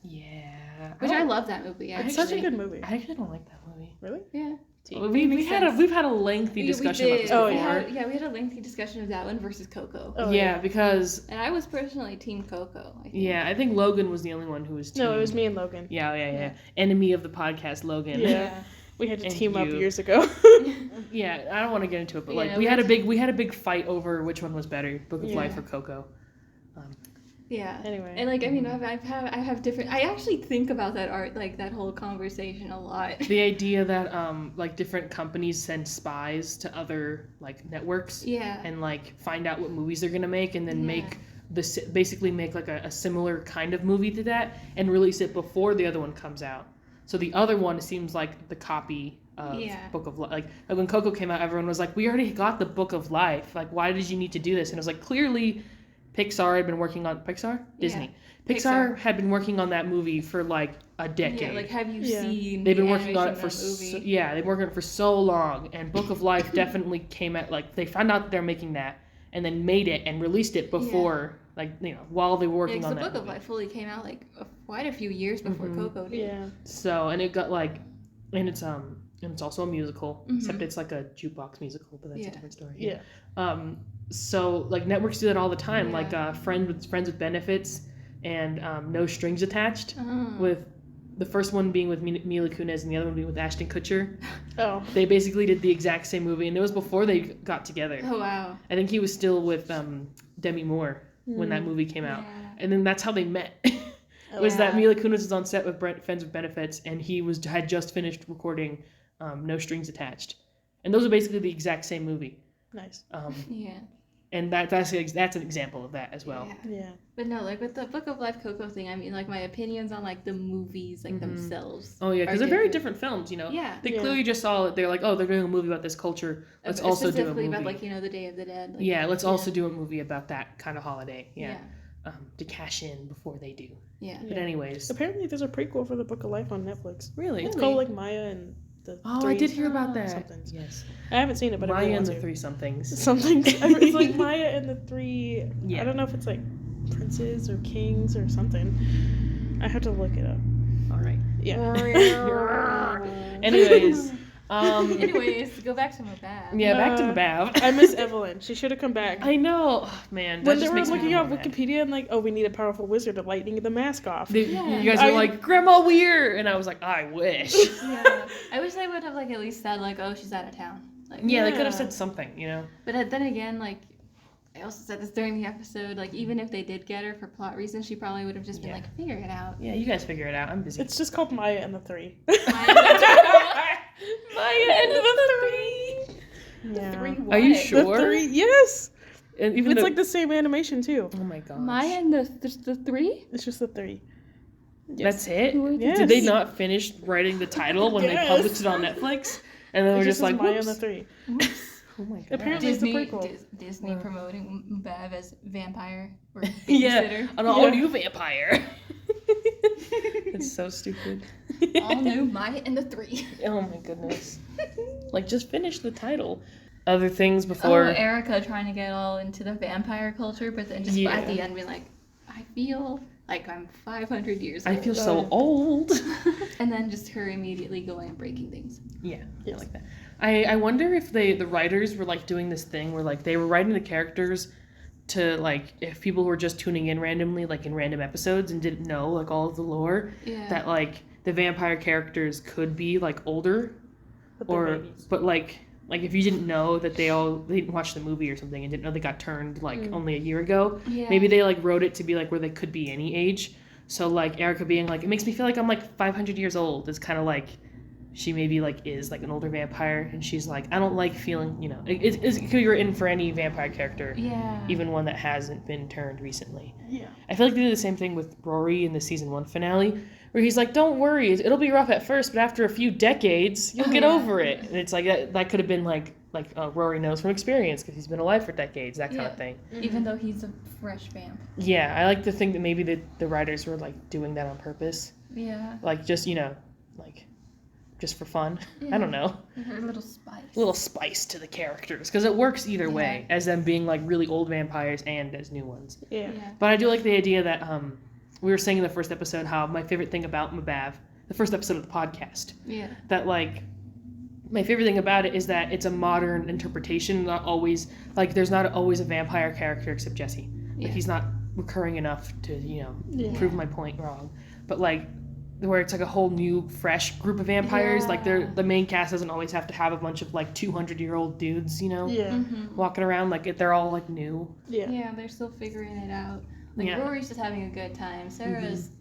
Speaker 1: Yeah.
Speaker 2: which I love that movie.
Speaker 3: It's
Speaker 2: Actually.
Speaker 3: such a good movie.
Speaker 1: I actually don't like that movie.
Speaker 3: Really?
Speaker 2: Yeah.
Speaker 1: We've had a lengthy discussion about this
Speaker 3: Oh,
Speaker 1: before.
Speaker 3: yeah.
Speaker 2: We had a lengthy discussion of that one versus Coco.
Speaker 3: Oh,
Speaker 1: yeah, because
Speaker 2: And I was personally Team Coco. I think.
Speaker 1: yeah, I think Logan was the only one who was team.
Speaker 3: No, it was me and Logan.
Speaker 1: Yeah. Enemy of the podcast, Logan.
Speaker 3: Yeah. We had to
Speaker 1: And
Speaker 3: team up
Speaker 1: you.
Speaker 3: years ago.
Speaker 1: Yeah, I don't want to get into it, but like
Speaker 2: Yeah,
Speaker 1: we had a big fight over which one was better, Book of
Speaker 3: Yeah.
Speaker 1: Life or Coco.
Speaker 2: Yeah.
Speaker 3: Anyway.
Speaker 2: And like I mean, I have different. I actually think about that art, like that whole conversation a lot.
Speaker 1: The idea that like different companies send spies to other like networks
Speaker 2: Yeah.
Speaker 1: and like find out what movies they're gonna make and then
Speaker 2: Yeah.
Speaker 1: basically make like a similar kind of movie to that and release it before the other one comes out. So the other one seems like the copy of
Speaker 2: Yeah.
Speaker 1: Book of Life. Like when Coco came out, everyone was like, "We already got the Book of Life. Like, why did you need to do this?" And it was like clearly. Pixar had been working on Disney.
Speaker 2: Yeah.
Speaker 1: Pixar had been working on that movie for like a decade.
Speaker 2: Yeah, like have you
Speaker 3: Yeah.
Speaker 2: seen?
Speaker 1: They've been
Speaker 2: the
Speaker 1: working on it
Speaker 2: animation
Speaker 1: for
Speaker 2: of that movie?
Speaker 1: they've been working on it for so long. And Book of Life definitely came at like they found out that they're making that and then made it and released it before while they were working
Speaker 2: Yeah, 'cause
Speaker 1: on
Speaker 2: the
Speaker 1: that.
Speaker 2: Book of
Speaker 1: movie.
Speaker 2: Life fully came out like quite a few years before Coco did.
Speaker 3: Yeah.
Speaker 1: So and it got like and it's also a musical except it's like a jukebox musical, but that's
Speaker 2: Yeah.
Speaker 1: a different story.
Speaker 3: Yeah.
Speaker 1: So like networks do that all the time,
Speaker 2: Yeah.
Speaker 1: like Friends with Benefits and No Strings Attached.
Speaker 2: Oh.
Speaker 1: With the first one being with Mila Kunis and the other one being with Ashton Kutcher.
Speaker 3: Oh.
Speaker 1: They basically did the exact same movie, and it was before they got together.
Speaker 2: Oh wow.
Speaker 1: I think he was still with Demi Moore when that movie came out,
Speaker 2: Yeah.
Speaker 1: and then that's how they met. Was that Mila Kunis was on set with Friends with Benefits, and he had just finished recording No Strings Attached, and those are basically the exact same movie.
Speaker 3: Nice.
Speaker 2: Yeah.
Speaker 1: And that's an example of that as well.
Speaker 2: Yeah.
Speaker 3: Yeah.
Speaker 2: But no, like with the Book of Life Coco thing, I mean, like my opinions on like the movies, like themselves.
Speaker 1: Oh yeah, because
Speaker 2: are
Speaker 1: they're very different films, you know.
Speaker 2: Yeah.
Speaker 1: They
Speaker 3: Yeah.
Speaker 1: clearly just saw it. They're like, oh, they're doing a movie about this culture. Let's also do a
Speaker 2: Specifically
Speaker 1: movie.
Speaker 2: about like the Day of the Dead. Like,
Speaker 1: Yeah, let's also do a movie about that kind of holiday.
Speaker 2: Yeah.
Speaker 1: To cash in before they do.
Speaker 2: Yeah.
Speaker 1: But anyways,
Speaker 3: Apparently, there's a prequel for the Book of Life on Netflix.
Speaker 1: really,
Speaker 3: It's called like Maya and the
Speaker 1: Oh,
Speaker 3: three
Speaker 1: I did hear about that.
Speaker 3: somethings.
Speaker 1: Yes,
Speaker 3: I haven't seen it, but
Speaker 1: Maya
Speaker 3: everyone
Speaker 1: and
Speaker 3: wants
Speaker 1: the
Speaker 3: to.
Speaker 1: Three Somethings.
Speaker 3: Something. It's like Maya and the three.
Speaker 1: Yeah.
Speaker 3: I don't know if it's like princes or kings or something. I have to look it up.
Speaker 1: All right.
Speaker 3: Yeah.
Speaker 1: Anyways,
Speaker 2: Anyways, go back to my bad.
Speaker 1: yeah, back to the Bav.
Speaker 3: I miss Evelyn. She should have come back.
Speaker 1: I know, oh, man. That
Speaker 3: When they
Speaker 1: just
Speaker 3: were
Speaker 1: makes me
Speaker 3: looking
Speaker 1: more
Speaker 3: up
Speaker 1: mad.
Speaker 3: Wikipedia and like, oh, we need a powerful wizard to lightning the mask off.
Speaker 1: You guys
Speaker 3: I-
Speaker 1: were like, Grandma Weir, and I was like, I wish.
Speaker 2: Yeah. I wish they would have like at least said like, oh, she's out of town. Like,
Speaker 1: Yeah, they could
Speaker 3: Yeah.
Speaker 1: have said something, you know.
Speaker 2: But then again, like, I also said this during the episode, like, even if they did get her for plot reasons, she probably would have just been
Speaker 1: Yeah.
Speaker 2: like, figure it out.
Speaker 1: Yeah, you guys figure it out. I'm busy.
Speaker 3: It's just called Maya and the Three.
Speaker 1: Maya and the Three.
Speaker 3: Yeah.
Speaker 2: Three
Speaker 1: Are
Speaker 2: what?
Speaker 1: you
Speaker 3: The
Speaker 1: sure?
Speaker 3: Three, yes.
Speaker 1: And even
Speaker 3: It's
Speaker 1: though-
Speaker 3: like the same animation too.
Speaker 1: Oh my gosh.
Speaker 2: Maya and the three?
Speaker 3: It's just the three.
Speaker 1: That's it?
Speaker 2: Who are
Speaker 3: Yes.
Speaker 1: Did they not finish writing the title when
Speaker 3: Yes.
Speaker 1: they published it on Netflix? And then
Speaker 3: It
Speaker 1: we're
Speaker 3: just
Speaker 1: just like,
Speaker 3: says Maya
Speaker 1: whoops.
Speaker 3: and the Three.
Speaker 1: Oh my god.
Speaker 3: Apparently- it's a
Speaker 2: Disney,
Speaker 3: prequel.
Speaker 2: Disney promoting Bev as vampire or
Speaker 1: Yeah,
Speaker 2: babysitter.
Speaker 1: an all-new vampire. It's so stupid.
Speaker 2: All new Maya and the Three.
Speaker 1: Oh my goodness. Like, just finish the title. Other things
Speaker 2: Oh,
Speaker 1: before...
Speaker 2: Erica trying to get all into the vampire culture, but then just
Speaker 1: Yeah.
Speaker 2: at the end being like, I feel like I'm 500 years old.
Speaker 1: I feel so old.
Speaker 2: And then just her immediately going and breaking things.
Speaker 1: Yeah,
Speaker 3: Yes.
Speaker 1: I like that. I wonder if the writers were like doing this thing where like they were writing the characters to like if people were just tuning in randomly, like in random episodes and didn't know like all of the lore, that like the vampire characters could be like older, but like if you didn't know that they didn't watch the movie or something and didn't know they got turned like only a year ago, maybe they like wrote it to be like where they could be any age. So like Erica being like, it makes me feel like I'm like 500 years old. It's kind of like she maybe like is like an older vampire, and she's like, I don't like feeling, you know, it could be written for any vampire character, even one that hasn't been turned recently. I feel like they did the same thing with Rory in the season 1 finale, where he's like, don't worry, it'll be rough at first, but after a few decades, you'll get over it. And it's like that could have been like Rory knows from experience because he's been alive for decades, that kind of thing.
Speaker 2: Even though he's a fresh vamp.
Speaker 1: Yeah, I like to think that maybe the writers were like doing that on purpose.
Speaker 2: Yeah.
Speaker 1: Like just, you know, like just for fun. I don't know.
Speaker 2: A little spice.
Speaker 1: A little spice to the characters, because it works either way, as them being like really old vampires and as new ones. But I do like the idea that we were saying in the first episode how my favorite thing about Mabav, the first episode of the podcast, that like my favorite thing about it is that it's a modern interpretation, not always like there's not always a vampire character except Jesse. Like he's not recurring enough to, you know, prove my point wrong. But like where it's like a whole new fresh group of vampires, like the main cast doesn't always have to have a bunch of like 200-year-old dudes, you know, walking around, like they're all like new.
Speaker 2: They're still figuring it out. Like Rory's just having a good time, Sarah's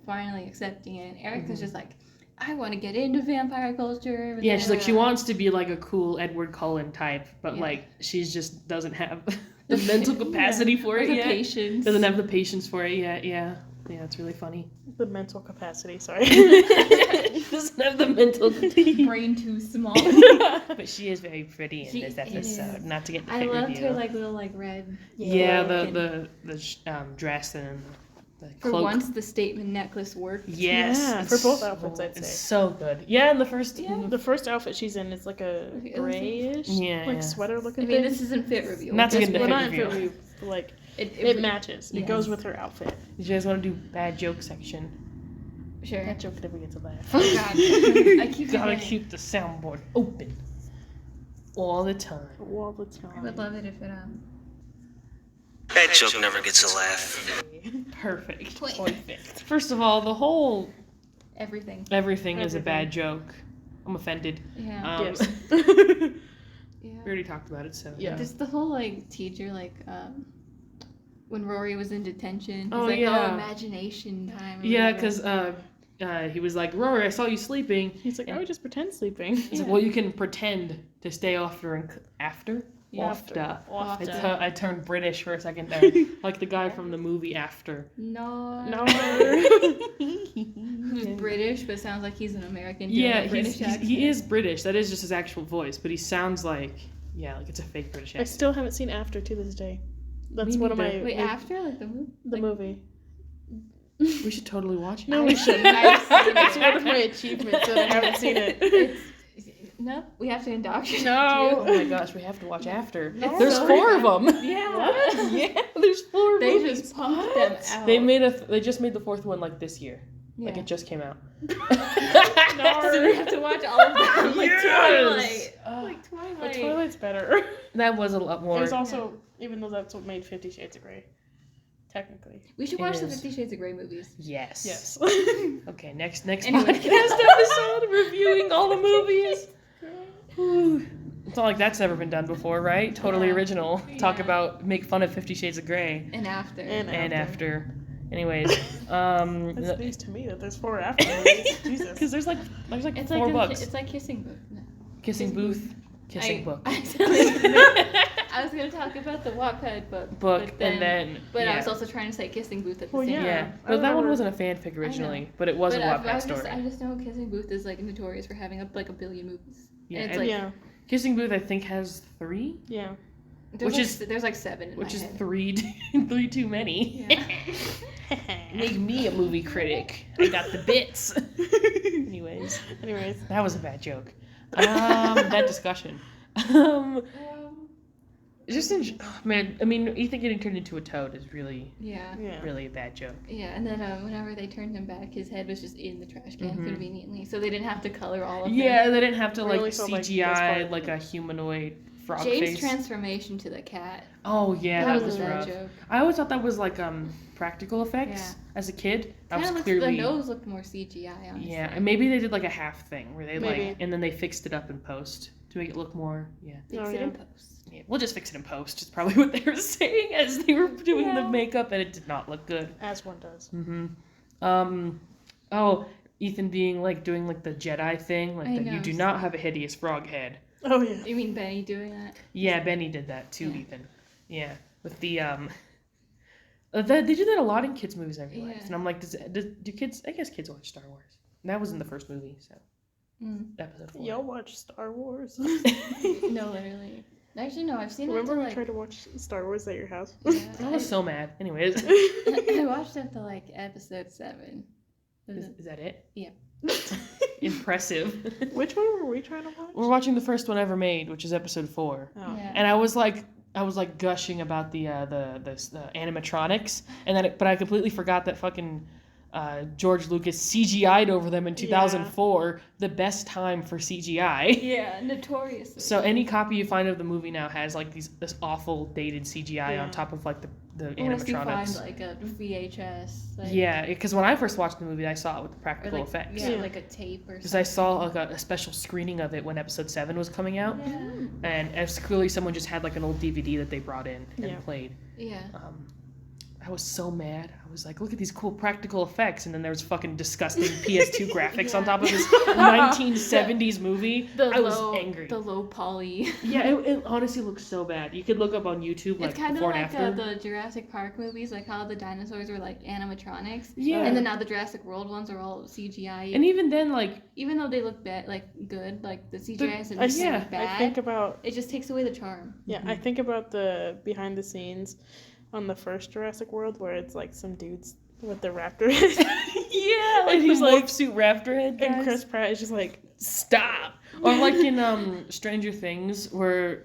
Speaker 2: finally accepting it, Erica's just like, I want to get into vampire culture.
Speaker 1: Yeah, she's like, she wants to be like a cool Edward Cullen type, but like she just doesn't have the mental capacity for it yet.
Speaker 2: Patience.
Speaker 1: Doesn't have the patience for it yet. Yeah, it's really funny.
Speaker 3: The mental capacity, sorry.
Speaker 1: Doesn't have the mental
Speaker 2: brain too small.
Speaker 1: But she is very pretty in this episode. Not to get the
Speaker 2: I
Speaker 1: pit
Speaker 2: loved
Speaker 1: review.
Speaker 2: her like little like red.
Speaker 1: The dress and the cloak.
Speaker 2: For once, the statement necklace worked.
Speaker 1: Yes,
Speaker 3: yeah, for both outfits, I'd say.
Speaker 1: It's so good. Yeah, and the first
Speaker 3: outfit she's in is like a grayish, sweater looking
Speaker 2: thing.
Speaker 3: thing.
Speaker 2: This isn't fit review.
Speaker 1: Not to get into fit
Speaker 3: review. Like it matches. It goes with her outfit.
Speaker 1: You guys want to do bad joke section?
Speaker 2: Sure.
Speaker 3: That joke never gets a laugh.
Speaker 2: Oh God. I
Speaker 1: gotta keep the soundboard open all the time.
Speaker 3: All the time.
Speaker 2: I would love it if it
Speaker 4: That joke never gets a laugh.
Speaker 1: Perfect. First of all, the whole
Speaker 2: everything
Speaker 1: is a bad joke. I'm offended.
Speaker 2: Yeah.
Speaker 3: Yes.
Speaker 1: We already talked about it, so
Speaker 2: Just the whole like teacher when Rory was in detention. He's imagination time.
Speaker 1: Yeah, because he was like, Rory, I saw you sleeping.
Speaker 3: He's like, I would just pretend sleeping.
Speaker 1: He's like, well, you can pretend to stay after. I turned British for a second there, like the guy from the movie After.
Speaker 2: No. Who's British, but sounds like he's an American.
Speaker 1: Yeah, he is British. That is just his actual voice, but he sounds like it's a fake British accent.
Speaker 3: I still haven't seen After to this day. That's one of my...
Speaker 2: Wait, After? Like the movie?
Speaker 3: The movie.
Speaker 1: We should totally watch it.
Speaker 3: No, we shouldn't. It's one of my achievements that I haven't seen it.
Speaker 2: No, we have to indoctrinate
Speaker 1: No.
Speaker 2: you.
Speaker 1: Oh my gosh, we have to watch After.
Speaker 2: No.
Speaker 1: There's 4 of them.
Speaker 2: Yeah.
Speaker 1: What? Yeah, there's 4
Speaker 2: They
Speaker 1: movies.
Speaker 2: just pumped them out.
Speaker 1: They just made the 4th one like this year.
Speaker 2: Yeah.
Speaker 1: Like it just came out.
Speaker 2: So we have to watch all of them. Like
Speaker 1: Yes!
Speaker 2: Twilight. Like Twilight.
Speaker 3: But Twilight's better.
Speaker 1: That was a lot more.
Speaker 3: It was also, even though that's what made 50 Shades of Grey. Technically.
Speaker 2: We should watch the 50 Shades of Grey movies.
Speaker 1: Yes. Okay, next
Speaker 2: Anyway.
Speaker 1: podcast episode, reviewing all the movies. It's not like that's never been done before, right? Totally original. Talk about, make fun of 50 Shades of Grey.
Speaker 2: And After.
Speaker 1: And after. Anyways,
Speaker 3: That's news to me that there's 4 After movies. Jesus.
Speaker 1: Because there's like
Speaker 2: it's
Speaker 1: 4
Speaker 2: like
Speaker 1: books.
Speaker 2: It's like Kissing Booth. No.
Speaker 1: Kissing Booth. Kissing Book.
Speaker 2: I was gonna talk about the Wattpad book. But I was also trying to say Kissing Booth at the same time.
Speaker 1: Yeah. But that one wasn't a fanfic originally, but it was a Wattpad story.
Speaker 2: I just know Kissing Booth is like notorious for having a billion movies.
Speaker 1: Yeah.
Speaker 2: And it's
Speaker 1: Kissing Booth I think has 3.
Speaker 3: Yeah.
Speaker 2: There's like 7 in
Speaker 1: which
Speaker 2: my
Speaker 1: is
Speaker 2: head.
Speaker 1: 3 too many.
Speaker 2: Yeah.
Speaker 1: Make me a movie critic. I got the bits. Anyways, that was a bad joke. That discussion. Just man, I mean, Ethan getting turned into a toad is really a bad joke.
Speaker 2: Yeah, and then whenever they turned him back, his head was just in the trash can conveniently, so they didn't have to color all of him.
Speaker 1: Yeah, they didn't have to
Speaker 3: Really
Speaker 1: like
Speaker 3: felt like
Speaker 1: CGI like a humanoid frog
Speaker 2: James'
Speaker 1: face.
Speaker 2: transformation to the cat.
Speaker 1: Oh yeah, that was
Speaker 2: a bad
Speaker 1: rough.
Speaker 2: joke.
Speaker 1: I always thought that was like practical effects
Speaker 2: Yeah.
Speaker 1: as a kid. I
Speaker 2: Kind
Speaker 1: was
Speaker 2: of looks,
Speaker 1: clearly
Speaker 2: the nose looked more CGI, honestly.
Speaker 1: yeah, and maybe they did like a half thing where they
Speaker 3: Maybe.
Speaker 1: like and then they fixed it up in post to make it look more
Speaker 2: Fix
Speaker 3: Oh,
Speaker 2: it in
Speaker 3: yeah.
Speaker 2: post.
Speaker 1: yeah. We'll just fix it in post. Is probably what they were saying as they were doing the
Speaker 3: Yeah.
Speaker 1: makeup, and it did not look good.
Speaker 3: As one does.
Speaker 1: Oh, Ethan being like doing like the Jedi thing, like
Speaker 2: I
Speaker 1: that you
Speaker 2: know.
Speaker 1: do not have a hideous frog head.
Speaker 3: Oh yeah.
Speaker 2: You mean Benny doing that?
Speaker 1: Yeah, Benny did that too,
Speaker 2: Yeah.
Speaker 1: Ethan. Yeah, with the they do that a lot in kids' movies I realize,
Speaker 2: Yeah.
Speaker 1: and I'm like, do kids? I guess kids watch Star Wars. And that was in the first movie, so episode 4.
Speaker 3: Y'all watch Star Wars?
Speaker 2: No, literally. Actually, no, I've seen
Speaker 3: Remember
Speaker 2: it
Speaker 3: we
Speaker 2: to, like...
Speaker 3: tried to watch Star Wars at your house?
Speaker 2: Yeah,
Speaker 1: I was so mad. Anyways,
Speaker 2: I watched it to, like, episode 7.
Speaker 1: is that it?
Speaker 2: Yeah.
Speaker 1: Impressive.
Speaker 3: Which one were we trying to watch?
Speaker 1: We're watching the first one ever made, which is episode 4.
Speaker 3: Oh.
Speaker 2: Yeah.
Speaker 1: And I was like gushing about the animatronics, and then but I completely forgot that fucking George Lucas CGI'd over them in 2004, the best time for CGI.
Speaker 2: Yeah, notorious.
Speaker 1: So any copy you find of the movie now has like this awful dated CGI
Speaker 3: Yeah.
Speaker 1: on top of like the
Speaker 2: Unless you find,
Speaker 1: animatronics.
Speaker 2: like, a VHS. Like,
Speaker 1: Yeah, because when I first watched the movie, I saw it with the
Speaker 2: or,
Speaker 1: practical
Speaker 2: like,
Speaker 1: effects.
Speaker 2: yeah, like a tape or
Speaker 1: Because I
Speaker 2: something.
Speaker 1: saw like a special screening of it when episode 7 was coming out,
Speaker 2: Yeah.
Speaker 1: and it's clearly someone just had like an old DVD that they brought in and
Speaker 3: Yeah.
Speaker 1: played.
Speaker 2: Yeah.
Speaker 1: I was so mad. I was like, look at these cool practical effects, and then there was fucking disgusting PS2 graphics on top of this 1970s movie. I was angry.
Speaker 2: The low poly.
Speaker 1: Yeah, it honestly looks so bad. You could look up on YouTube like
Speaker 2: It's kind of
Speaker 1: before and
Speaker 2: like
Speaker 1: after.
Speaker 2: the Jurassic Park movies, like how the dinosaurs were like animatronics.
Speaker 1: Yeah.
Speaker 2: And then now the Jurassic World ones are all CGI.
Speaker 1: And even then, like,
Speaker 2: even though they look bad, like good, like the CGI isn't
Speaker 3: I,
Speaker 1: Yeah.
Speaker 2: bad.
Speaker 3: I think about
Speaker 2: It just takes away the charm.
Speaker 3: I think about the behind the scenes on the first Jurassic World where it's like some dudes with the raptor head.
Speaker 1: yeah, like
Speaker 3: And
Speaker 1: he's
Speaker 3: he's
Speaker 1: like
Speaker 3: like-
Speaker 1: suit raptor head guys.
Speaker 3: And Chris Pratt is just like,
Speaker 1: Stop. Or like in Stranger Things, where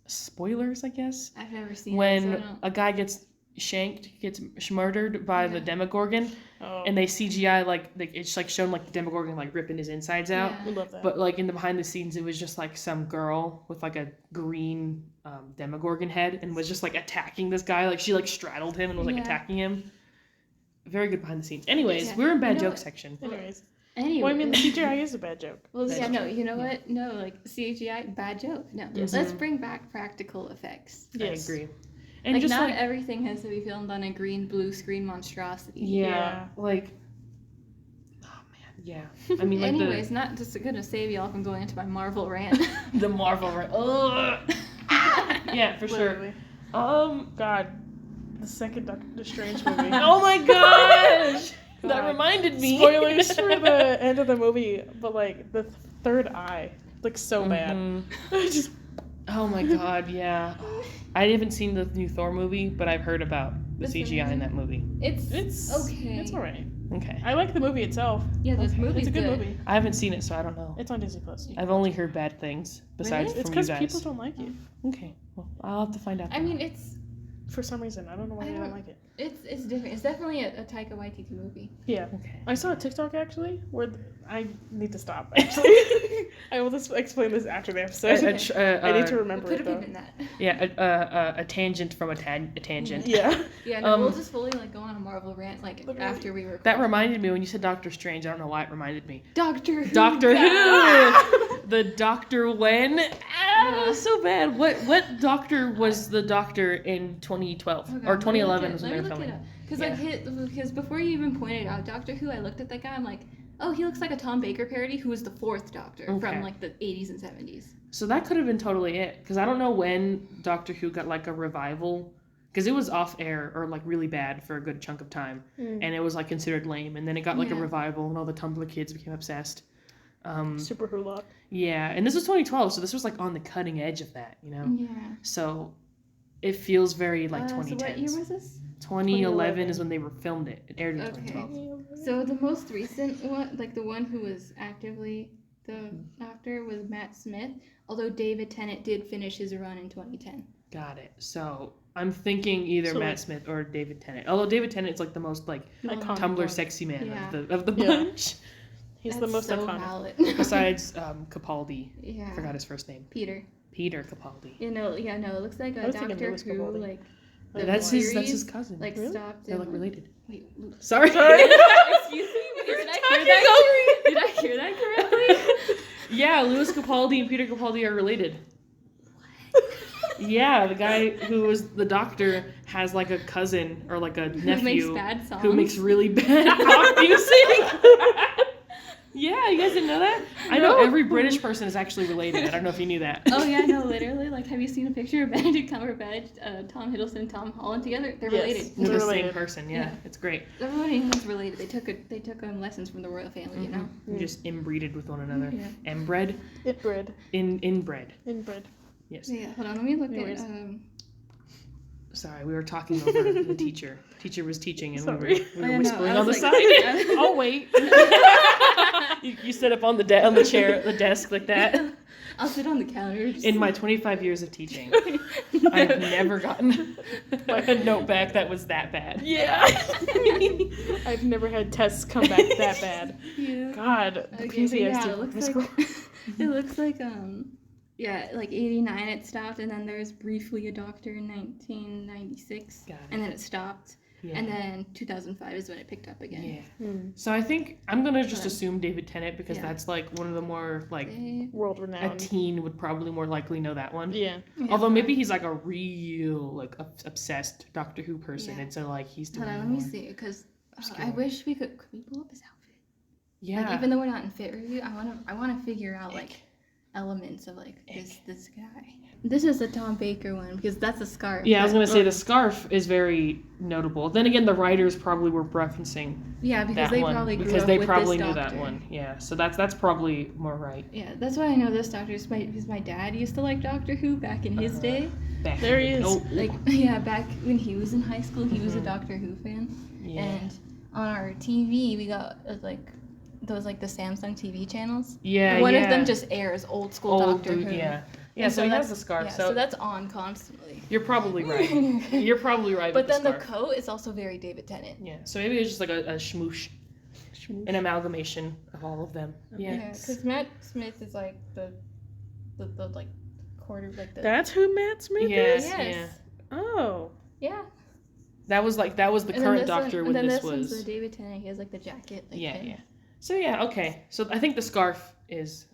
Speaker 1: spoilers, I guess,
Speaker 2: I've never seen it, so I
Speaker 1: when
Speaker 2: don't...
Speaker 1: a guy gets gets murdered by the Demogorgon,
Speaker 3: oh,
Speaker 1: and they CGI like it's like shown like the Demogorgon like ripping his insides out.
Speaker 2: Yeah.
Speaker 3: we love that.
Speaker 1: But like in the behind the scenes, it was just like some girl with like a green Demogorgon head and was just like attacking this guy. Like she like straddled him and was like
Speaker 2: Yeah.
Speaker 1: attacking him. Very good behind the scenes. Anyways,
Speaker 2: Yeah.
Speaker 1: we're in bad
Speaker 2: You know
Speaker 1: joke
Speaker 2: what?
Speaker 1: section.
Speaker 3: Anyways.
Speaker 2: Anyway.
Speaker 3: Well, I mean, the CGI is a bad joke.
Speaker 2: Well,
Speaker 1: That's
Speaker 2: yeah, no,
Speaker 1: true.
Speaker 2: you know
Speaker 1: Yeah.
Speaker 2: what? No, like CGI, bad joke. No,
Speaker 3: Yes.
Speaker 2: let's bring back practical effects.
Speaker 3: Yes.
Speaker 1: I agree. And
Speaker 2: Like,
Speaker 1: just
Speaker 2: not
Speaker 1: like
Speaker 2: everything has to be filmed on a green, blue screen monstrosity.
Speaker 1: yeah,
Speaker 3: Yeah.
Speaker 1: like oh man, yeah. I mean, like
Speaker 2: Anyways, not just gonna save y'all from going into my Marvel rant.
Speaker 1: the Marvel, right? Ugh. Yeah, for sure.
Speaker 3: Literally. God, the second Doctor Strange movie.
Speaker 1: Oh my gosh, that
Speaker 3: God.
Speaker 1: reminded me.
Speaker 3: Spoilers for the end of the movie, but like the third eye looks so bad.
Speaker 1: Mhm.
Speaker 3: Just
Speaker 1: Oh my god, yeah. I haven't seen the new Thor movie, but I've heard about the
Speaker 2: It's
Speaker 1: CGI in that movie.
Speaker 2: it's
Speaker 3: okay. It's alright.
Speaker 1: Okay.
Speaker 3: I like the movie itself.
Speaker 2: yeah, this movie's
Speaker 3: It's a good movie.
Speaker 1: I haven't seen it, so I don't know.
Speaker 3: It's on Disney Plus.
Speaker 1: I've only heard bad things besides
Speaker 2: Really?
Speaker 3: It's
Speaker 1: from you
Speaker 3: because
Speaker 1: guys.
Speaker 3: people don't like it
Speaker 1: Okay, well, I'll have to find out.
Speaker 2: I mean, it's
Speaker 3: for some reason. I don't know why
Speaker 2: I
Speaker 3: they don't
Speaker 2: don't-
Speaker 3: like it.
Speaker 2: it's different. It's definitely a Taika Waititi movie.
Speaker 3: Yeah.
Speaker 1: Okay.
Speaker 3: I saw a TikTok actually where I need to stop. Actually, I will just explain this after the episode. I need to
Speaker 2: We'll
Speaker 3: remember
Speaker 2: put
Speaker 3: it
Speaker 2: a pin
Speaker 3: though.
Speaker 2: in that.
Speaker 1: Yeah, a tangent from a tangent.
Speaker 3: Yeah.
Speaker 2: Yeah, no, we'll
Speaker 1: Um,
Speaker 2: just fully like go on a Marvel rant like
Speaker 3: Literally.
Speaker 2: after we record.
Speaker 1: That reminded me when you said Doctor Strange. I don't know why it reminded me.
Speaker 2: Doctor Who.
Speaker 1: Doctor Who. The Doctor when?
Speaker 2: Yeah.
Speaker 1: So bad. What Doctor was the Doctor in 2012
Speaker 2: Okay,
Speaker 1: or
Speaker 2: let me look
Speaker 1: 2011
Speaker 2: it-
Speaker 1: was when
Speaker 2: let
Speaker 1: they
Speaker 2: me
Speaker 1: were
Speaker 2: look it
Speaker 1: filming.
Speaker 2: up. Because
Speaker 1: Yeah.
Speaker 2: because before you even pointed out Doctor Who, I looked at that guy. I'm like, oh, he looks like a Tom Baker parody who was the fourth Doctor
Speaker 1: Okay.
Speaker 2: from like the 80s and 70s.
Speaker 1: So that could have been totally it, because I don't know when Doctor Who got like a revival, because it was off air or like really bad for a good chunk of time, and it was like considered lame, and then it got like a
Speaker 2: Yeah.
Speaker 1: revival, and all the Tumblr kids became obsessed.
Speaker 3: Super Hula.
Speaker 1: Yeah, and this was 2012, so this was like on the cutting edge of that, you know.
Speaker 2: Yeah.
Speaker 1: So it feels very like
Speaker 2: So
Speaker 1: 2010s.
Speaker 2: what year was this?
Speaker 1: 2011 is when they were filmed it. It aired in
Speaker 2: Okay.
Speaker 1: 2012.
Speaker 2: So the most recent one, like the one who was actively the actor, was Matt Smith. Although David Tennant did finish his run in 2010.
Speaker 1: Got it. So I'm thinking either
Speaker 3: So,
Speaker 1: Matt
Speaker 3: like-
Speaker 1: Smith or David Tennant. Although David Tennant's like the most like
Speaker 3: Iconic
Speaker 1: Tumblr
Speaker 3: one.
Speaker 1: sexy man
Speaker 2: Yeah.
Speaker 1: of the
Speaker 3: Yeah.
Speaker 1: bunch.
Speaker 3: He's the
Speaker 2: That's
Speaker 3: most
Speaker 2: so
Speaker 3: iconic.
Speaker 2: valid.
Speaker 1: Besides Capaldi.
Speaker 2: Yeah.
Speaker 1: Forgot his first name.
Speaker 2: Peter.
Speaker 1: Peter Capaldi.
Speaker 2: You know, yeah, no, it looks like
Speaker 3: I
Speaker 2: a
Speaker 3: was thinking
Speaker 2: Doctor
Speaker 3: Lewis
Speaker 2: Who,
Speaker 3: Capaldi.
Speaker 2: like.
Speaker 3: Like,
Speaker 2: the
Speaker 1: That's his
Speaker 2: series,
Speaker 1: cousin.
Speaker 2: Like
Speaker 3: Really?
Speaker 2: stopped.
Speaker 1: They're like
Speaker 2: and-
Speaker 1: related.
Speaker 2: Wait,
Speaker 1: Sorry.
Speaker 2: excuse me. Did I hear that correctly?
Speaker 1: Yeah, Louis Capaldi and Peter Capaldi are related. Yeah, the guy who was the doctor has like a cousin or like a nephew
Speaker 2: Who makes bad songs.
Speaker 1: who makes really bad pop music. Yeah, you guys didn't know that? I know every British person is actually related. I don't know if you knew that.
Speaker 2: Oh yeah, no, literally. Like, have you seen a picture of Benedict Cumberbatch, Tom Hiddleston, Tom Holland together? They're related.
Speaker 1: They're the
Speaker 3: related.
Speaker 1: same person. Yeah, it's great.
Speaker 2: Everybody in England's related. They took lessons from the royal family, you know.
Speaker 1: You just inbreeded with one another.
Speaker 2: Yeah.
Speaker 1: Inbred.
Speaker 3: Inbred.
Speaker 1: Inbred.
Speaker 3: Inbred.
Speaker 1: Yes.
Speaker 2: Yeah, hold on. Let me look
Speaker 3: Anyways.
Speaker 2: at.
Speaker 1: Sorry, we were talking over the teacher. Teacher was teaching and
Speaker 3: Sorry.
Speaker 1: we were
Speaker 2: I know,
Speaker 1: whispering
Speaker 2: I
Speaker 1: on the
Speaker 2: was
Speaker 1: side.
Speaker 2: like-
Speaker 1: I'll wait. you sit up on the chair, the desk like that.
Speaker 2: I'll sit on the counter. Just
Speaker 1: In my 25 years of teaching, I've never gotten a note back that was that bad.
Speaker 3: Yeah. I've never had tests come back that bad.
Speaker 2: Yeah.
Speaker 3: God, the
Speaker 2: Okay, but yeah,
Speaker 3: PTSD.
Speaker 2: it looks
Speaker 3: from
Speaker 2: like it looks like yeah, like 89 it stopped, and then there was briefly a doctor in 1996,
Speaker 1: Got it.
Speaker 2: and then it stopped,
Speaker 1: Yeah.
Speaker 2: and then 2005 is when it picked up again.
Speaker 1: Yeah.
Speaker 3: Hmm.
Speaker 1: So I think I'm gonna just
Speaker 2: Hold on.
Speaker 1: assume David Tennant because
Speaker 2: Yeah.
Speaker 1: that's like one of the more like
Speaker 3: World
Speaker 1: a
Speaker 3: renowned.
Speaker 1: teen would probably more likely know that one.
Speaker 3: Yeah.
Speaker 1: Although maybe he's like a real like obsessed Doctor Who person,
Speaker 2: Yeah.
Speaker 1: and so like he's doing
Speaker 2: Hold on, let me
Speaker 1: more.
Speaker 2: see, because I
Speaker 1: Obscure.
Speaker 2: wish we could we pull up his outfit?
Speaker 1: Yeah.
Speaker 2: Like, even though we're not in fit review, I wanna figure out like elements of like this guy. This is the Tom Baker one because that's a scarf.
Speaker 1: Yeah, I was
Speaker 2: that-
Speaker 1: gonna say the scarf is very notable. Then again, the writers probably were referencing
Speaker 2: Yeah, because
Speaker 1: that
Speaker 2: they
Speaker 1: one
Speaker 2: probably grew
Speaker 1: because
Speaker 2: up
Speaker 1: they
Speaker 2: with
Speaker 1: probably
Speaker 2: this
Speaker 1: knew
Speaker 2: doctor.
Speaker 1: that one. Yeah, so that's probably more right.
Speaker 2: Yeah, that's why I know this doctor is because my dad used to like Doctor Who back in his day.
Speaker 1: Back
Speaker 3: There
Speaker 1: in-
Speaker 3: he is.
Speaker 1: Oh,
Speaker 2: Like, yeah, back when he was in high school, he was a Doctor Who fan.
Speaker 1: yeah.
Speaker 2: And on our TV, we got like those like the Samsung TV channels.
Speaker 1: Yeah,
Speaker 2: One
Speaker 1: yeah.
Speaker 2: of them just airs old school
Speaker 1: Old
Speaker 2: Doctor
Speaker 1: dude,
Speaker 2: Who.
Speaker 1: yeah. Yeah,
Speaker 2: And
Speaker 1: so he has
Speaker 2: that's-
Speaker 1: the scarf.
Speaker 2: Yeah,
Speaker 1: so
Speaker 2: that's on constantly.
Speaker 1: you're probably right. You're probably right.
Speaker 2: But
Speaker 1: with
Speaker 2: then the
Speaker 1: scarf.
Speaker 2: coat is also very David Tennant.
Speaker 1: Yeah, so maybe it's just like a smoosh, an amalgamation of all of them.
Speaker 2: Yeah,
Speaker 1: Yeah.
Speaker 2: because Matt Smith is like the like quarter like the.
Speaker 3: That's who Matt Smith
Speaker 1: Yes,
Speaker 3: is?
Speaker 1: yeah.
Speaker 3: Oh.
Speaker 2: Yeah.
Speaker 1: That was the
Speaker 2: And then
Speaker 1: current
Speaker 2: this
Speaker 1: doctor
Speaker 2: one,
Speaker 1: when
Speaker 2: and then
Speaker 1: this
Speaker 2: one's
Speaker 1: was.
Speaker 2: the David Tennant. He has like the jacket. Like,
Speaker 1: Yeah,
Speaker 2: thing.
Speaker 1: yeah. So yeah, okay. So I think the scarf is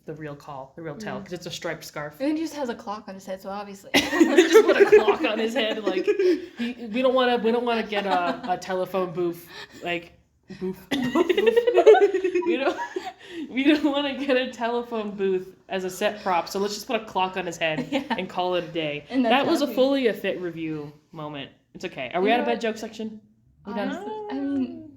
Speaker 1: the real call, the real tell, because it's a striped scarf.
Speaker 2: And then he just has a clock on his head, so obviously.
Speaker 1: Just put a clock on his head, like we don't want to get a telephone booth, like booth. we don't want to get a telephone booth as a set prop, so let's just put a clock on his head
Speaker 2: Yeah.
Speaker 1: and call it a day.
Speaker 2: And
Speaker 1: That was a
Speaker 2: healthy.
Speaker 1: fully a fit review moment. It's okay. Are we
Speaker 2: You
Speaker 1: at
Speaker 2: know
Speaker 1: a bad
Speaker 2: what?
Speaker 1: joke section? We done?
Speaker 2: Honestly, I mean,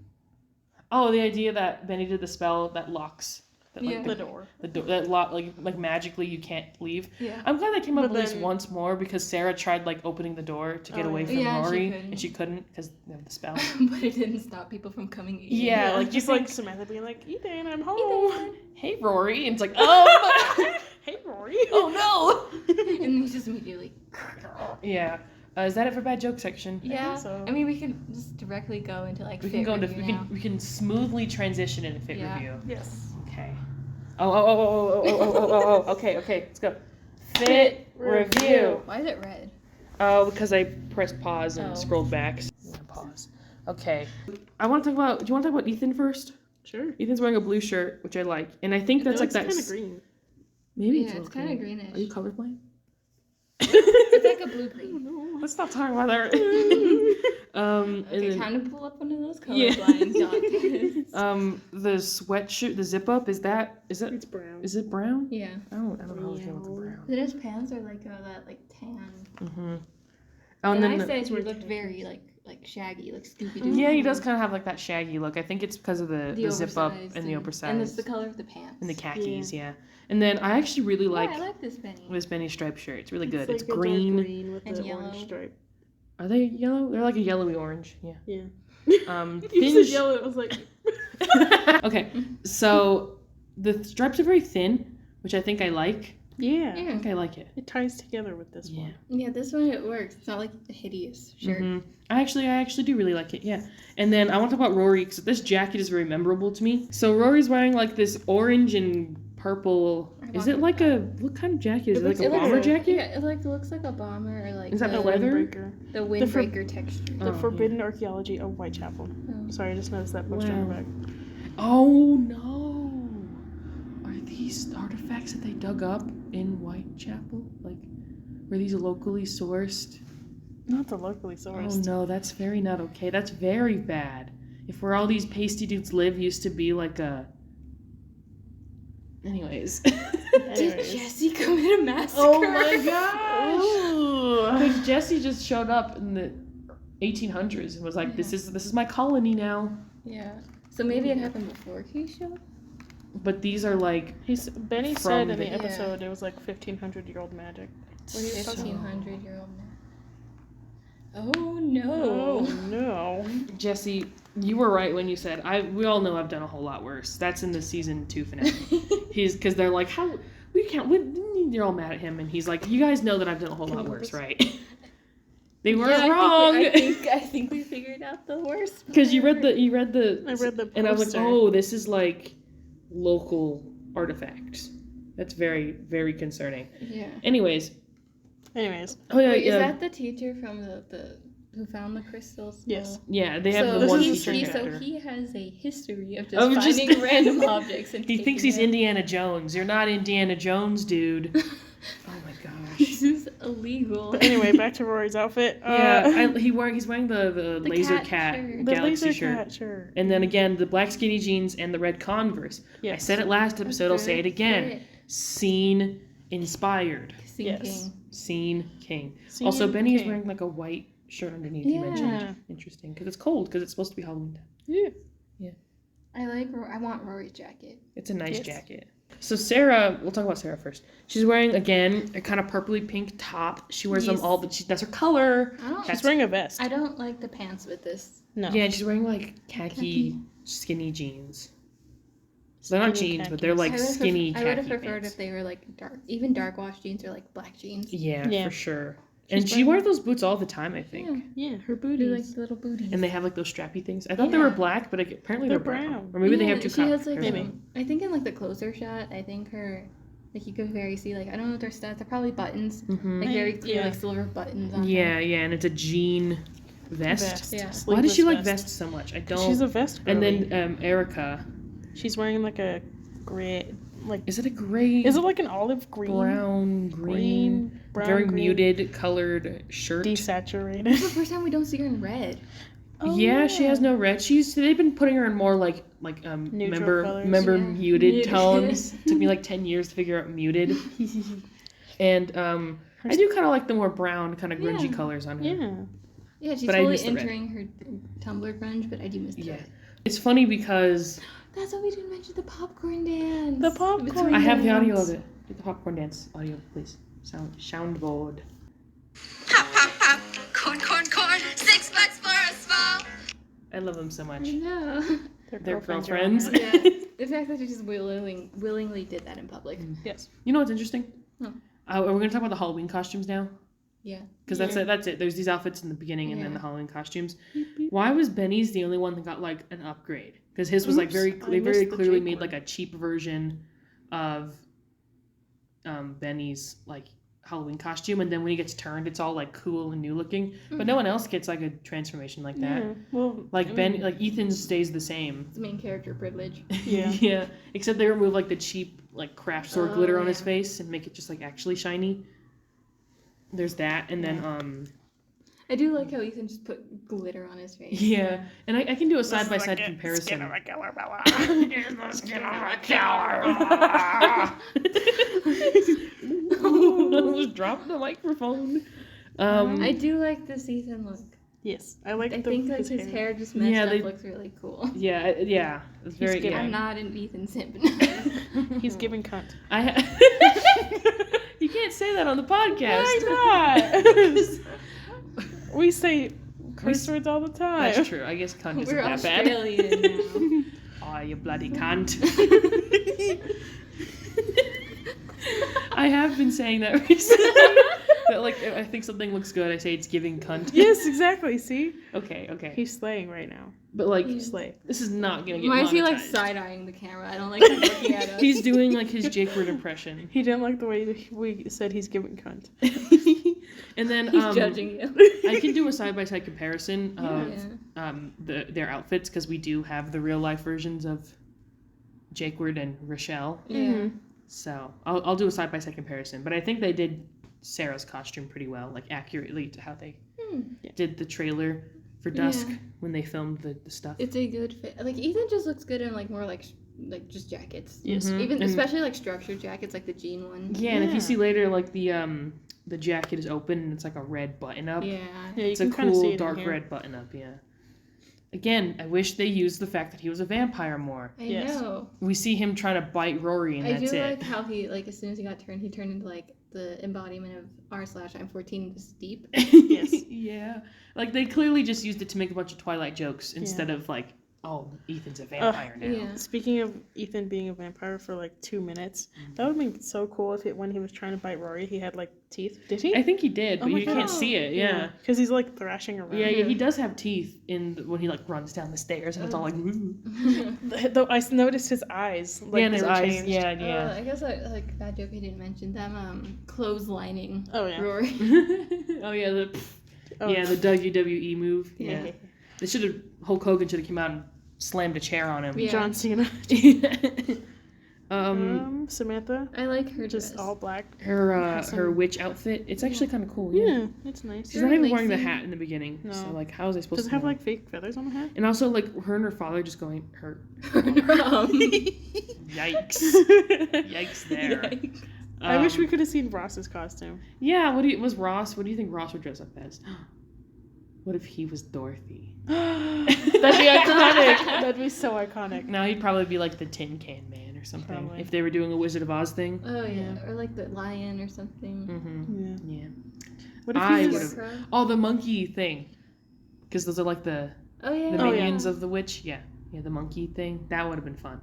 Speaker 1: Oh, the idea that Benny did the spell that locks. That, like,
Speaker 2: Yeah.
Speaker 3: The door.
Speaker 1: the door that lock like magically you can't leave.
Speaker 2: yeah.
Speaker 1: I'm glad they came up
Speaker 3: But
Speaker 1: at least
Speaker 3: then-
Speaker 1: once more because Sarah tried like opening the door to get
Speaker 3: Oh,
Speaker 1: away
Speaker 3: yeah.
Speaker 1: from
Speaker 2: Yeah, she
Speaker 1: Rory
Speaker 2: couldn't.
Speaker 1: and she couldn't because of the spell.
Speaker 2: But it didn't stop people from coming in.
Speaker 1: Yeah, like, you
Speaker 3: just
Speaker 1: think-
Speaker 3: like Samantha being like, Ethan, I'm home.
Speaker 1: Hey Rory, and it's like oh
Speaker 3: Hey, Rory.
Speaker 1: oh
Speaker 2: And he just immediately.
Speaker 1: no. Yeah. Is that it for bad joke section?
Speaker 2: Yeah.
Speaker 3: so.
Speaker 2: I mean, we can just directly go into like.
Speaker 1: We
Speaker 2: fit
Speaker 1: can go into
Speaker 2: review now.
Speaker 1: we can smoothly transition into fit
Speaker 2: Yeah.
Speaker 1: review.
Speaker 3: Yes.
Speaker 1: Okay. Oh. Okay. Let's go. Fit review.
Speaker 2: Why is it red?
Speaker 1: Oh, because I pressed pause and
Speaker 2: Oh.
Speaker 1: scrolled back. Pause. Okay. I want to talk about. Do you want to talk about Ethan first?
Speaker 3: Sure.
Speaker 1: Ethan's wearing a blue shirt, which I like, and I think that's like that.
Speaker 3: kind of green.
Speaker 1: Maybe
Speaker 2: Yeah,
Speaker 1: it's,
Speaker 2: it's kind of greenish.
Speaker 1: Are you colorblind?
Speaker 2: It's like a blue green.
Speaker 3: No.
Speaker 1: Let's not talk about that. and
Speaker 2: Okay,
Speaker 1: then,
Speaker 2: time to pull up one of those
Speaker 1: Yeah.
Speaker 2: colorblind doctors.
Speaker 1: the sweatshirt, the zip up, is
Speaker 3: It's brown.
Speaker 1: it brown?
Speaker 2: Yeah.
Speaker 1: I don't know how to feel with the
Speaker 3: Yeah.
Speaker 1: brown.
Speaker 2: Did his pants are like that like tan?
Speaker 1: Mm-hmm. Oh,
Speaker 2: And I
Speaker 1: the-
Speaker 2: said he
Speaker 3: weird
Speaker 2: looked
Speaker 3: tan.
Speaker 2: very like shaggy, like Scooby Doo.
Speaker 1: yeah, he does kind of have like that shaggy look. I think it's because of the zip up
Speaker 2: oversized
Speaker 1: and the oversized
Speaker 2: and it's the color of the pants.
Speaker 1: and the khakis, yeah. And then I actually really like
Speaker 2: I like this Benny.
Speaker 1: this Benny striped shirt. It's really good.
Speaker 3: Like
Speaker 1: It's
Speaker 3: a dark
Speaker 1: green.
Speaker 3: green with
Speaker 2: and
Speaker 3: the
Speaker 2: yellow.
Speaker 3: orange stripe.
Speaker 1: Are they yellow? They're like a yellowy orange. Yeah.
Speaker 3: Yeah.
Speaker 1: Thin
Speaker 3: You said yellow. I was like,
Speaker 1: Okay, so the stripes are very thin, which I think I like.
Speaker 3: yeah.
Speaker 1: I
Speaker 2: Yeah.
Speaker 1: think I like it.
Speaker 3: It ties together with this one.
Speaker 2: Yeah, this one it works. It's not like a hideous shirt.
Speaker 1: Mhm. I actually do really like it. Yeah. And then I want to talk about Rory because this jacket is very memorable to me. So Rory's wearing like this orange and purple Is it like a what kind of jacket? Is it like a bomber jacket?
Speaker 2: Yeah, it looks like a bomber or like
Speaker 1: Is that
Speaker 2: the
Speaker 1: leather?
Speaker 2: The windbreaker texture.
Speaker 3: The Forbidden Archaeology of Whitechapel.
Speaker 2: Oh.
Speaker 3: Sorry, I just noticed that poster on the back.
Speaker 1: Oh no! Are these artifacts that they dug up in Whitechapel? Like, were these locally sourced?
Speaker 3: Not the locally sourced.
Speaker 1: Oh no, that's very not okay. That's very bad. If where all these pasty dudes live used to be like a... Anyways.
Speaker 2: Did Jesse commit a massacre?
Speaker 1: Oh my gosh! Because Jesse just showed up in the 1800s and was like, "This is my colony now."
Speaker 2: Yeah. So maybe it happened before Keisha?
Speaker 1: But these are like...
Speaker 3: Benny
Speaker 1: From
Speaker 3: said in
Speaker 1: the-
Speaker 3: the episode it was like 1500-year-old magic.
Speaker 2: What are you
Speaker 1: So-
Speaker 2: 1500-year-old man? Oh no.
Speaker 3: Oh no.
Speaker 1: Jesse, you were right when you said we all know I've done a whole lot worse. That's in the season 2 finale. Because they're like, how we can't. You're all mad at him, and he's like, you guys know that I've done a whole lot worse, right? They were wrong.
Speaker 2: I think we figured out the worst.
Speaker 1: Because you read the
Speaker 3: I read the
Speaker 1: and I was like,
Speaker 3: poster.
Speaker 1: oh, this is like local artifacts. That's very, very concerning.
Speaker 2: Yeah.
Speaker 1: Anyways.
Speaker 3: Anyways.
Speaker 1: Oh yeah,
Speaker 2: Wait,
Speaker 1: yeah.
Speaker 2: is that the teacher from the who found the crystals?
Speaker 3: Yes.
Speaker 1: Yeah, they have
Speaker 2: So
Speaker 1: the one
Speaker 2: he,
Speaker 1: teacher
Speaker 2: he,
Speaker 1: character.
Speaker 2: so he has a history of
Speaker 1: Of
Speaker 2: just finding random objects and
Speaker 1: He thinks
Speaker 2: taking
Speaker 1: he's
Speaker 2: them.
Speaker 1: Indiana Jones. You're not Indiana Jones, dude. Oh my gosh.
Speaker 2: This is illegal.
Speaker 3: But anyway, back to Rory's outfit.
Speaker 1: Yeah, he's wearing the laser
Speaker 2: cat
Speaker 1: cat
Speaker 2: shirt.
Speaker 3: the
Speaker 1: galaxy
Speaker 3: laser
Speaker 1: shirt.
Speaker 3: cat shirt.
Speaker 1: And then again, the black skinny jeans and the red Converse. I
Speaker 3: Yes.
Speaker 1: said it last episode, I'll say it again. Scene inspired.
Speaker 2: Sinking.
Speaker 1: Scene king.
Speaker 3: Scene
Speaker 1: Also, Benny is
Speaker 3: king.
Speaker 1: wearing like a white shirt underneath, you mentioned.
Speaker 3: Yeah.
Speaker 1: Interesting, because it's cold, because it's supposed to be Halloween time.
Speaker 3: Yeah.
Speaker 2: I want Rory's jacket.
Speaker 1: It's a nice
Speaker 3: Yes.
Speaker 1: jacket. So Sarah, we'll talk about Sarah first. She's wearing, again, a kind of purpley pink top. She wears them
Speaker 2: Yes.
Speaker 1: all, but that's her color.
Speaker 3: She's wearing a vest.
Speaker 2: I don't like the pants with this.
Speaker 3: No.
Speaker 1: Yeah, and she's wearing like khaki skinny jeans. So they're not
Speaker 3: Skinny
Speaker 1: jeans, but they're like
Speaker 2: I would've
Speaker 1: skinny
Speaker 2: I would have
Speaker 1: khaki
Speaker 2: preferred
Speaker 1: pants.
Speaker 2: if they were like even dark wash jeans or like black jeans.
Speaker 1: Yeah,
Speaker 3: Yeah.
Speaker 1: for sure.
Speaker 3: She's
Speaker 1: And she
Speaker 3: wearing-
Speaker 1: wears those boots all the time, I think.
Speaker 3: Yeah, her
Speaker 2: Do like
Speaker 3: booties.
Speaker 2: the little booties.
Speaker 1: And they have like those strappy things. I thought they were
Speaker 2: Yeah.
Speaker 1: black, but apparently
Speaker 3: They're
Speaker 1: they're brown.
Speaker 3: brown.
Speaker 1: Or maybe they
Speaker 2: Yeah,
Speaker 1: have two
Speaker 2: she has like
Speaker 1: colors.
Speaker 2: I think in like the closer shot, I think her like you could very see like I don't know what their stats. They're probably buttons.
Speaker 1: Mhm.
Speaker 2: Like very clear
Speaker 3: Yeah.
Speaker 2: like silver buttons on
Speaker 1: Yeah, yeah, and it's a jean vest.
Speaker 3: Vest.
Speaker 2: Yeah.
Speaker 1: Why does she
Speaker 3: Sleeveless
Speaker 1: like
Speaker 3: vest.
Speaker 1: vests so much? I don't.
Speaker 3: She's a vest
Speaker 1: And
Speaker 3: girly.
Speaker 1: then Erica.
Speaker 3: She's wearing like a gray, like,
Speaker 1: Is it a gray?
Speaker 3: is it like an olive green?
Speaker 1: brown, green,
Speaker 3: brown,
Speaker 1: very
Speaker 3: green,
Speaker 1: muted colored shirt?
Speaker 3: desaturated.
Speaker 2: It's the first time we don't see her in red.
Speaker 3: Oh,
Speaker 1: yeah, she has no red. They've been putting her in more like
Speaker 3: Neutral colors.
Speaker 1: member
Speaker 2: Yeah.
Speaker 1: muted tones. Took me like 10 years to figure out muted. And I do kind of like the more brown kind of grungy
Speaker 2: Yeah.
Speaker 1: colors on her.
Speaker 3: Yeah.
Speaker 2: Yeah, she's
Speaker 1: But I
Speaker 2: totally
Speaker 1: miss the red.
Speaker 2: entering her Tumblr grunge, but I do miss the
Speaker 1: Yeah.
Speaker 2: red.
Speaker 1: It's funny because
Speaker 2: That's why we didn't mention the popcorn dance.
Speaker 3: The popcorn
Speaker 2: Between
Speaker 1: I have the
Speaker 2: them.
Speaker 1: audio of it. Get the popcorn dance audio, please. Soundboard.
Speaker 5: Pop, pop, pop. Corn, corn, corn. 6 bucks for a small.
Speaker 1: I love them so much.
Speaker 2: I know.
Speaker 1: They're
Speaker 3: are
Speaker 1: girlfriends.
Speaker 3: on it.
Speaker 2: Yeah. The fact that she just willingly did that in public.
Speaker 3: Yes.
Speaker 1: You know what's interesting?
Speaker 2: Huh.
Speaker 1: We're going to talk about the Halloween costumes now.
Speaker 2: Yeah.
Speaker 1: Because that's it. There's these outfits in the beginning and then
Speaker 2: Yeah.
Speaker 1: the Halloween costumes. Why was Benny's the only one that got like an upgrade? Because his was like
Speaker 3: I
Speaker 1: they
Speaker 3: missed
Speaker 1: very
Speaker 3: the
Speaker 1: clearly
Speaker 3: Jake
Speaker 1: made
Speaker 3: one.
Speaker 1: like a cheap version of Benny's like Halloween costume, and then when he gets turned, it's all like cool and new looking. But no one else gets like a transformation like that.
Speaker 3: Yeah. Well,
Speaker 1: Like
Speaker 3: I mean,
Speaker 1: Ethan's stays the same.
Speaker 2: It's main character privilege.
Speaker 3: Yeah.
Speaker 1: Yeah. Except they remove like the cheap like craft store
Speaker 2: Oh,
Speaker 1: glitter on his
Speaker 2: yeah.
Speaker 1: face and make it just like actually shiny. There's that, and then
Speaker 2: I do like how Ethan just put glitter on his face.
Speaker 1: yeah, and I can do a side by side comparison.
Speaker 3: Skin of a killer, Bella.
Speaker 1: I almost dropped the microphone.
Speaker 2: I do like this Ethan look.
Speaker 3: Yes, I like.
Speaker 2: I think like his hair just messed
Speaker 1: Yeah,
Speaker 2: up
Speaker 1: they-
Speaker 2: looks really cool.
Speaker 1: Yeah, it's very.
Speaker 3: giving-
Speaker 1: Yeah.
Speaker 2: I'm not an Ethan simp.
Speaker 3: He's giving cunt.
Speaker 1: You can't say that on the podcast.
Speaker 3: Why not? We say curse words all the time.
Speaker 1: That's true. I guess cunt isn't
Speaker 2: We're
Speaker 1: that bad.
Speaker 2: Australian now.
Speaker 1: Oh, you bloody cunt. I have been saying that recently. That like, if I think something looks good, I say it's giving cunt.
Speaker 3: Yes, exactly. See?
Speaker 1: Okay.
Speaker 3: He's slaying right now.
Speaker 1: But, like,
Speaker 3: Slay.
Speaker 1: this is not gonna get
Speaker 2: Why is he like
Speaker 1: monetized.
Speaker 2: side-eyeing the camera? I don't like him looking at us.
Speaker 1: He's doing, like, his Jake Word impression.
Speaker 3: He didn't like the way we said he's giving cunt.
Speaker 1: And then,
Speaker 2: He's judging you.
Speaker 1: I can do a side-by-side comparison of their outfits, because we do have the real-life versions of Jake Word and Rochelle.
Speaker 2: Yeah.
Speaker 1: So I'll do a side-by-side comparison, but I think they did Sarah's costume pretty well, like accurately to how they did the trailer for Dusk when they filmed the stuff.
Speaker 2: It's a good fit. Like Ethan just looks good in like more like just jackets.
Speaker 3: Yes.
Speaker 2: Even
Speaker 1: And-
Speaker 2: especially like structured jackets, like the jean one.
Speaker 1: Yeah, and if you see later, like the jacket is open and it's like a red button up.
Speaker 2: Yeah.
Speaker 3: Yeah, you
Speaker 1: It's
Speaker 3: can
Speaker 1: a
Speaker 3: kind of see
Speaker 1: cool
Speaker 3: it in
Speaker 1: dark
Speaker 3: here.
Speaker 1: red button up. Yeah. Again, I wish they used the fact that he was a vampire more.
Speaker 2: I
Speaker 3: Yes.
Speaker 2: know.
Speaker 1: We see him trying to bite Rory, and
Speaker 2: I
Speaker 1: that's
Speaker 2: do
Speaker 1: it.
Speaker 2: like how he like as soon as he turned into like the embodiment of r/I'm 14 is deep.
Speaker 3: Yes.
Speaker 1: Yeah. Like they clearly just used it to make a bunch of Twilight jokes instead of like, oh, Ethan's a vampire now.
Speaker 2: Yeah.
Speaker 3: Speaking of Ethan being a vampire for like 2 minutes, that would have been so cool if when he was trying to bite Rory, he had like teeth. Did he?
Speaker 1: I think he did, but
Speaker 3: my
Speaker 1: you can't
Speaker 2: God.
Speaker 1: see it. Yeah.
Speaker 3: Because he's like thrashing around.
Speaker 1: Yeah, he does have teeth when he like runs down the stairs, and it's all like. "Ooh."
Speaker 3: Though I noticed his eyes. Like,
Speaker 1: Yeah, and his
Speaker 3: they were
Speaker 1: eyes.
Speaker 3: changed.
Speaker 1: Yeah.
Speaker 2: I guess like bad joke I didn't mention them clotheslining
Speaker 3: Oh, yeah.
Speaker 2: Rory.
Speaker 1: Oh yeah, the
Speaker 3: Oh,
Speaker 1: the WWE move.
Speaker 2: Yeah.
Speaker 1: Yeah. They should have Hulk Hogan should have come out and slammed a chair on him.
Speaker 2: Yeah.
Speaker 3: John Cena. Samantha.
Speaker 2: I like her
Speaker 3: Just
Speaker 2: dress.
Speaker 3: all black.
Speaker 1: Her witch outfit. It's actually kind of cool. Yeah.
Speaker 3: Yeah, it's nice.
Speaker 1: She's not even wearing the
Speaker 2: lacy.
Speaker 1: hat in the beginning.
Speaker 3: No.
Speaker 1: So like, how is they supposed
Speaker 3: Does
Speaker 1: to
Speaker 3: it have
Speaker 1: know?
Speaker 3: like fake feathers on the hat?
Speaker 1: And also like her and her father just going yikes, yikes there.
Speaker 3: I wish we could have seen Ross's costume.
Speaker 1: Yeah, what do you think Ross would dress up as? What if he was Dorothy?
Speaker 3: That'd be iconic. That'd be so iconic.
Speaker 1: No, he'd probably be like the Tin Can Man or something.
Speaker 3: Probably.
Speaker 1: If they were doing a Wizard of Oz thing.
Speaker 2: Oh yeah, or like the lion or something.
Speaker 1: Mm-hmm.
Speaker 3: Yeah.
Speaker 1: Yeah.
Speaker 3: What if
Speaker 1: I
Speaker 3: he
Speaker 1: would
Speaker 3: was...
Speaker 1: have. Oh, the monkey thing. Because those are like the
Speaker 2: Oh yeah.
Speaker 1: minions of the witch. Yeah. Yeah, the monkey thing. That would have been fun.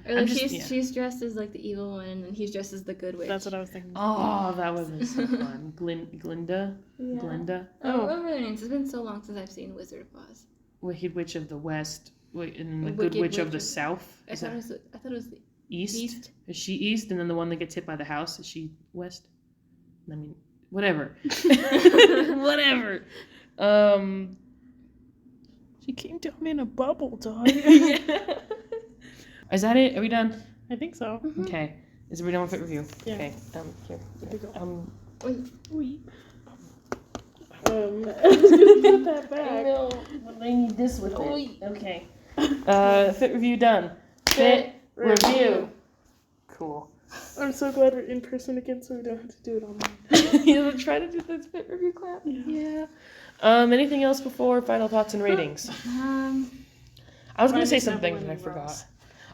Speaker 2: Or like
Speaker 1: I'm just-
Speaker 2: she's dressed as like the evil one, and then he's dressed as the good witch.
Speaker 3: That's what I was thinking.
Speaker 1: Oh, that would have been so fun. Glinda?
Speaker 2: Yeah.
Speaker 1: Glinda?
Speaker 2: Oh, what were their names? It's been so long since I've seen Wizard of Oz.
Speaker 1: Wicked Witch of the West. Wait, and the
Speaker 2: Wicked
Speaker 1: Good Witch of
Speaker 2: Witch
Speaker 1: the
Speaker 2: of-
Speaker 1: South?
Speaker 2: I
Speaker 1: Is
Speaker 2: thought,
Speaker 1: that
Speaker 2: I thought it was the
Speaker 1: East?
Speaker 2: East.
Speaker 1: Is she East? And then the one that gets hit by the house, is she West? I mean, whatever. Whatever.
Speaker 3: She came down in a bubble, dog.
Speaker 1: Is that it? Are we done?
Speaker 3: I think so.
Speaker 1: Okay. Is we done with fit review?
Speaker 3: Yeah.
Speaker 1: Okay. Here.
Speaker 3: we go.
Speaker 2: Wait.
Speaker 3: Put that back.
Speaker 1: No, but I need this with it. Okay. Fit review done. Fit review. Cool.
Speaker 3: I'm so glad we're in person again, so we don't have to do it online.
Speaker 1: Yeah, try to do this fit review clap. Yeah. Anything else before final thoughts and ratings? I was gonna say something, but I forgot.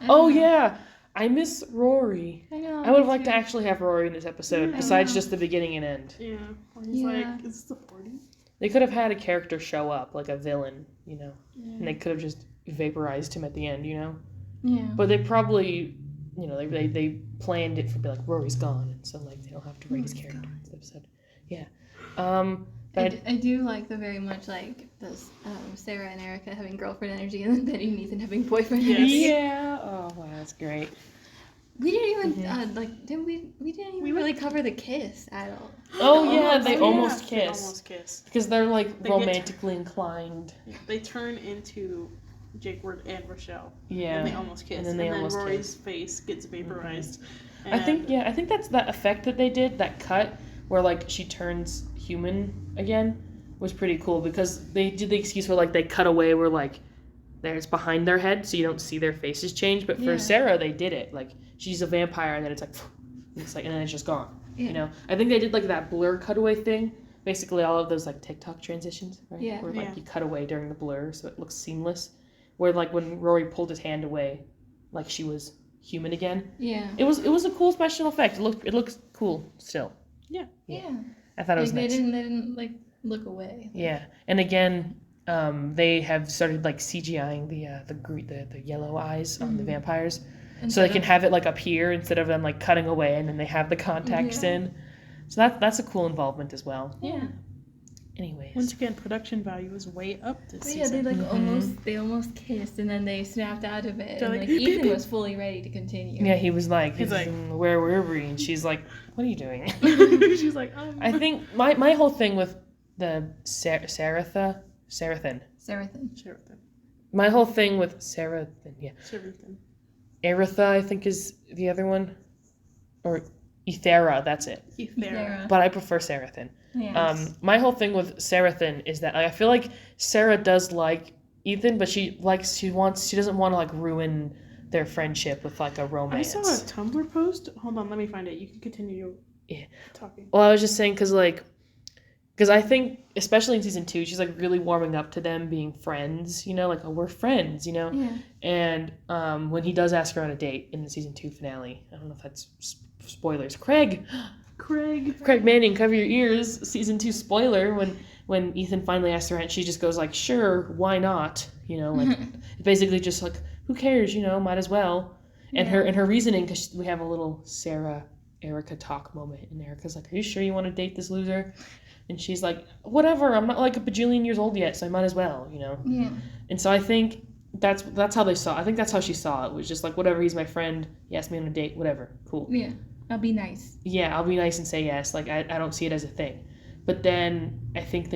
Speaker 1: Oh yeah, I miss Rory.
Speaker 2: I know.
Speaker 1: I would have liked to actually have Rory in this episode, besides just the beginning and end.
Speaker 3: Yeah. He's
Speaker 2: Yeah.
Speaker 3: like, is this the 40s?
Speaker 1: They could have had a character show up, like a villain, and they could have just vaporized him at the end,
Speaker 2: Yeah.
Speaker 1: But they probably, they planned it for be like Rory's gone, and so like they don't have to write his character in this episode. Yeah. But
Speaker 2: I do like the very much like those Sarah and Erica having girlfriend energy, and then Betty and Ethan having boyfriend energy.
Speaker 1: yeah. Oh wow, that's great.
Speaker 2: We didn't even we didn't even really cover the kiss at all.
Speaker 1: Oh yeah, they almost
Speaker 3: They
Speaker 1: kiss
Speaker 3: almost kiss.
Speaker 1: because they're like
Speaker 3: They get-
Speaker 1: romantically inclined.
Speaker 3: They turn into Jake Ward and Rochelle.
Speaker 1: Yeah.
Speaker 3: And they almost kiss.
Speaker 1: And then they almost
Speaker 3: Rory's
Speaker 1: kiss.
Speaker 3: face gets vaporized.
Speaker 1: I think that's that effect that they did, that cut where like she turns human again, was pretty cool because they did the excuse where like they cut away where like there's behind their head so you don't see their faces change, but for
Speaker 2: Yeah.
Speaker 1: Sarah they did it, like she's a vampire and then it's like and then it's just gone.
Speaker 2: Yeah.
Speaker 1: I think they did like that blur cutaway thing, basically all of those like TikTok transitions, right?
Speaker 2: Yeah.
Speaker 1: Where like
Speaker 3: Yeah.
Speaker 1: you cut away during the blur so it looks seamless, where like when Rory pulled his hand away like she was human again.
Speaker 2: Yeah.
Speaker 1: It was a cool special effect. It looks cool still.
Speaker 2: Yeah.
Speaker 1: I thought it was
Speaker 2: Like
Speaker 1: nice.
Speaker 2: they didn't like look away.
Speaker 1: Yeah, and again, they have started like CGIing the yellow eyes on the vampires, so they can have it like up here instead of them like cutting away and then they have the contacts in. So that's a cool involvement as well.
Speaker 2: Yeah.
Speaker 1: Anyways.
Speaker 3: Once again, production value is way up this
Speaker 2: But yeah,
Speaker 3: season.
Speaker 2: they almost kissed and then they snapped out of it.
Speaker 3: They're
Speaker 2: And
Speaker 3: like,
Speaker 2: Ethan was fully ready to continue.
Speaker 1: Yeah, he was like,
Speaker 3: He's like,
Speaker 1: where were we? And she's like, what are you doing?
Speaker 3: She's like,
Speaker 1: I think my whole thing with the Sarathan.
Speaker 2: Sarathan.
Speaker 1: My whole thing with Sarathan, yeah. Aretha, I think, is the other one. Or Ethera, that's it.
Speaker 2: Ethera.
Speaker 1: But I prefer Sarathan.
Speaker 2: Yes.
Speaker 1: My whole thing with Sarathan is that I feel like Sarah does like Ethan, but she doesn't want to like ruin their friendship with like a romance.
Speaker 3: I saw a Tumblr post. Hold on, let me find it. You can continue talking.
Speaker 1: Well, I was just saying because I think, especially in season 2, she's like really warming up to them being friends, you know, like, oh, we're friends, you know?
Speaker 2: Yeah.
Speaker 1: And when he does ask her on a date in the season 2 finale, I don't know if that's spoilers. Craig Manning, cover your ears. Season 2 spoiler when Ethan finally asks her out, and she just goes like, sure, why not? You know, like basically just like, who cares? You know, might as well. And her reasoning, because we have a little Sarah Erica talk moment, and Erica's like, are you sure you want to date this loser? And she's like, whatever, I'm not like a bajillion years old yet, so I might as well, you know?
Speaker 2: Yeah.
Speaker 1: And so I think that's how they saw it. I think that's how she saw it, was just like, whatever, he's my friend, he asked me on a date, whatever, cool.
Speaker 2: Yeah. I'll be nice.
Speaker 1: Yeah, I'll be nice and say yes. Like, I don't see it as a thing. But then I think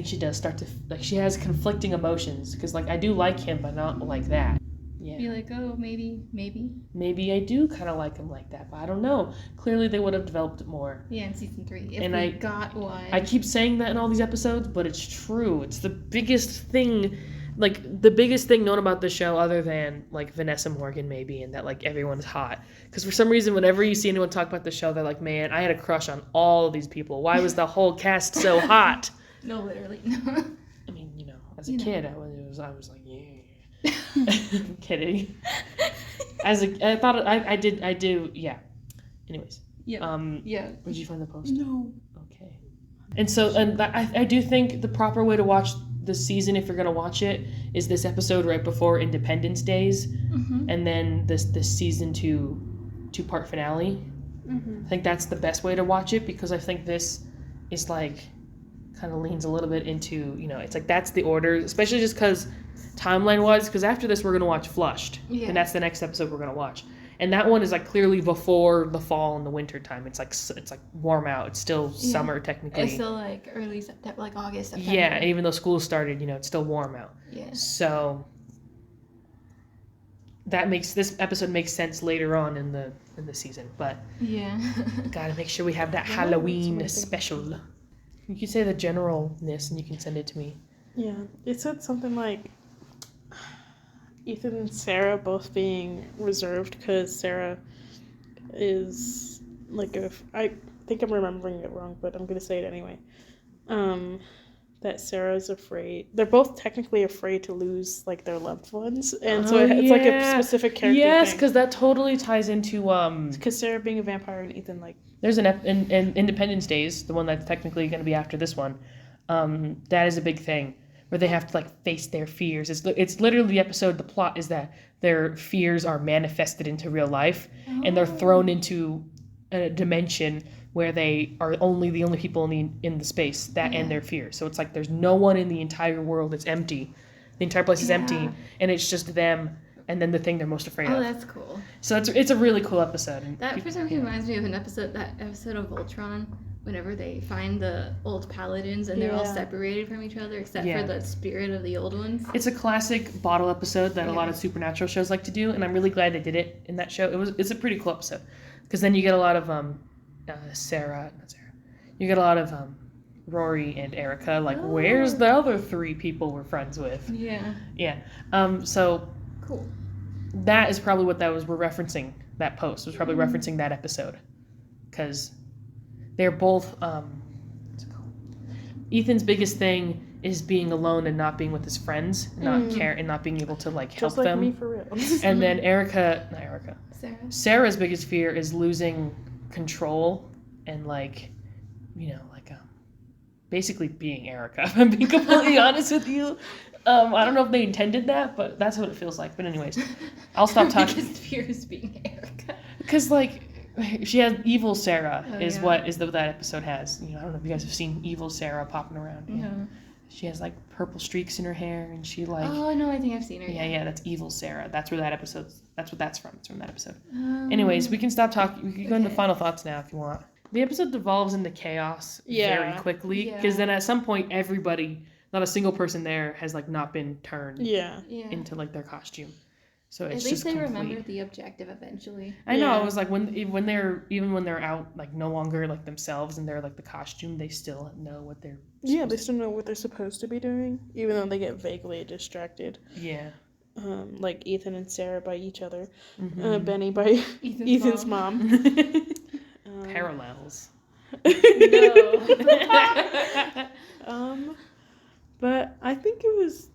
Speaker 1: she does start to, like, she has conflicting emotions. Because, like, I do like him, but not like that. Yeah.
Speaker 2: Be like, oh, maybe.
Speaker 1: Maybe I do kind of like him like that, but I don't know. Clearly they would have developed it more.
Speaker 2: Yeah, in season 3. If
Speaker 1: And
Speaker 2: we
Speaker 1: I
Speaker 2: got one.
Speaker 1: I keep saying that in all these episodes, but it's true. It's the biggest thing, like, the biggest thing known about the show other than, like, Vanessa Morgan maybe, and that, like, everyone's hot. Because for some reason, whenever you see anyone talk about the show, they're like, man, I had a crush on all of these people. Why was the whole cast so hot?
Speaker 2: No, literally.
Speaker 1: I mean, you know, as a kid, I was like, yeah. I'm kidding. I do, yeah. Anyways.
Speaker 2: Yeah. Yeah.
Speaker 1: Did you find the post?
Speaker 3: No.
Speaker 1: Okay. And so, I do think the proper way to watch the season, if you're gonna watch it, is this episode right before Independence Days, and then this season 2-part finale. I think that's the best way to watch it, because I think this is like kind of leans a little bit into, you know, it's like that's the order, especially just because timeline-wise, because after this we're going to watch Flushed, and that's the next episode we're going to watch, and that one is like clearly before the fall and the winter time. It's like warm out, it's still summer technically,
Speaker 2: it's still like early September, like August, September.
Speaker 1: Yeah, and even though school started, you know, it's still warm out.
Speaker 2: Yeah.
Speaker 1: So this episode makes sense later on in the season, but
Speaker 2: yeah.
Speaker 1: gotta make sure we have that Halloween special. You can say the generalness and you can send it to me.
Speaker 3: Yeah, it said something like Ethan and Sarah both being reserved because Sarah is like, I think I'm remembering it wrong, but I'm gonna say it anyway. That Sarah's afraid. They're both technically afraid to lose like their loved ones, and so it's like a specific character.
Speaker 1: Yes,
Speaker 3: thing.
Speaker 1: because that totally ties into
Speaker 3: Because Sarah being a vampire and Ethan like.
Speaker 1: There's in Independence Days, the one that's technically going to be after this one. That is a big thing where they have to like face their fears. It's literally the episode. The plot is that their fears are manifested into real life, and they're thrown into a dimension where they are the only people in the space that end their fears. So it's like there's no one in the entire world. It's empty. The entire place is empty, and it's just them and then the thing they're most afraid of.
Speaker 2: Oh, that's cool.
Speaker 1: So it's a really cool episode. And
Speaker 2: that for some reason reminds me of that episode of Voltron, whenever they find the old paladins and they're all separated from each other except for the spirit of the old ones.
Speaker 1: It's a classic bottle episode that a lot of supernatural shows like to do, and I'm really glad they did it in that show. It's a pretty cool episode, because then you get a lot of you get a lot of Rory and Erica, like, where's the other 3 people we're friends with? Yeah. So
Speaker 2: cool.
Speaker 1: That is probably what we're referencing. That post was probably referencing that episode, because they're both what's it called? Ethan's biggest thing is being alone and not being with his friends, and not being able to like help
Speaker 3: just like
Speaker 1: them.
Speaker 3: me for real.
Speaker 1: And then Sarah's biggest fear is losing control and like, you know, like basically being Erica. If I'm being completely honest with you. I don't know if they intended that, but that's what it feels like. But anyways, I'll stop talking.
Speaker 2: Biggest fear is being Erica.
Speaker 1: Because like She has Evil Sarah
Speaker 2: Oh,
Speaker 1: is
Speaker 2: yeah.
Speaker 1: what that episode has. You know, I don't know if you guys have seen Evil Sarah popping around. Yeah.
Speaker 2: No.
Speaker 1: She has like purple streaks in her hair, and she like.
Speaker 2: Oh no, I think I've seen her.
Speaker 1: Yeah, that's Evil Sarah. That's where that episode. That's what that's from. It's from that episode. Anyways, we can stop talking. We can go into
Speaker 2: Okay.
Speaker 1: final thoughts now if you want. The episode devolves into chaos very quickly because then at some point everybody, not a single person there, has like not been turned
Speaker 2: Yeah.
Speaker 1: into like their costume. So it's
Speaker 2: At least
Speaker 1: just
Speaker 2: they
Speaker 1: complete.
Speaker 2: remember the objective eventually.
Speaker 1: I know.
Speaker 3: Yeah.
Speaker 1: It was like when they're out like no longer like themselves and they're like the costume, they still know what they're.
Speaker 3: Yeah, they still know what they're supposed to be doing, even though they get vaguely distracted.
Speaker 1: Yeah.
Speaker 3: Like Ethan and Sarah by each other,
Speaker 1: Mhm.
Speaker 3: Benny by Ethan's mom.
Speaker 1: Parallels.
Speaker 2: No.
Speaker 3: But I think it was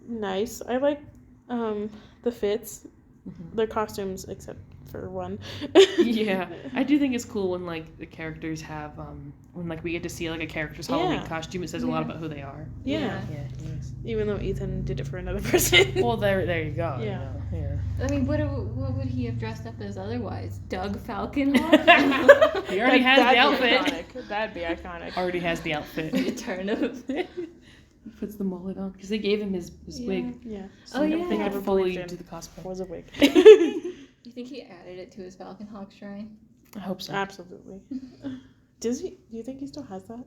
Speaker 3: nice. I like the fits, their costumes, except for one.
Speaker 1: Yeah, I do think it's cool when like the characters have when like we get to see like a character's Halloween costume. It says a lot about who they are.
Speaker 3: Yeah.
Speaker 1: Yeah. It is.
Speaker 3: Even though Ethan did it for another person.
Speaker 1: Well, there you go.
Speaker 3: Yeah.
Speaker 1: You know,
Speaker 2: I mean, what would he have dressed up as otherwise? Doug Falconhawk?
Speaker 1: He already has the
Speaker 3: That'd
Speaker 1: outfit.
Speaker 3: be iconic. That'd be iconic.
Speaker 1: Already has the outfit.
Speaker 2: The turnip.
Speaker 1: He puts the mullet on because they gave him his wig.
Speaker 3: Yeah.
Speaker 1: So
Speaker 2: Oh,
Speaker 1: they
Speaker 2: yeah.
Speaker 1: could
Speaker 3: Never
Speaker 1: fully
Speaker 3: believed him.
Speaker 1: do the cosplay.
Speaker 3: Was a wig.
Speaker 2: You think he added it to his Falconhawk shrine?
Speaker 1: I hope so.
Speaker 3: Absolutely. Does he? Do you think he still has that?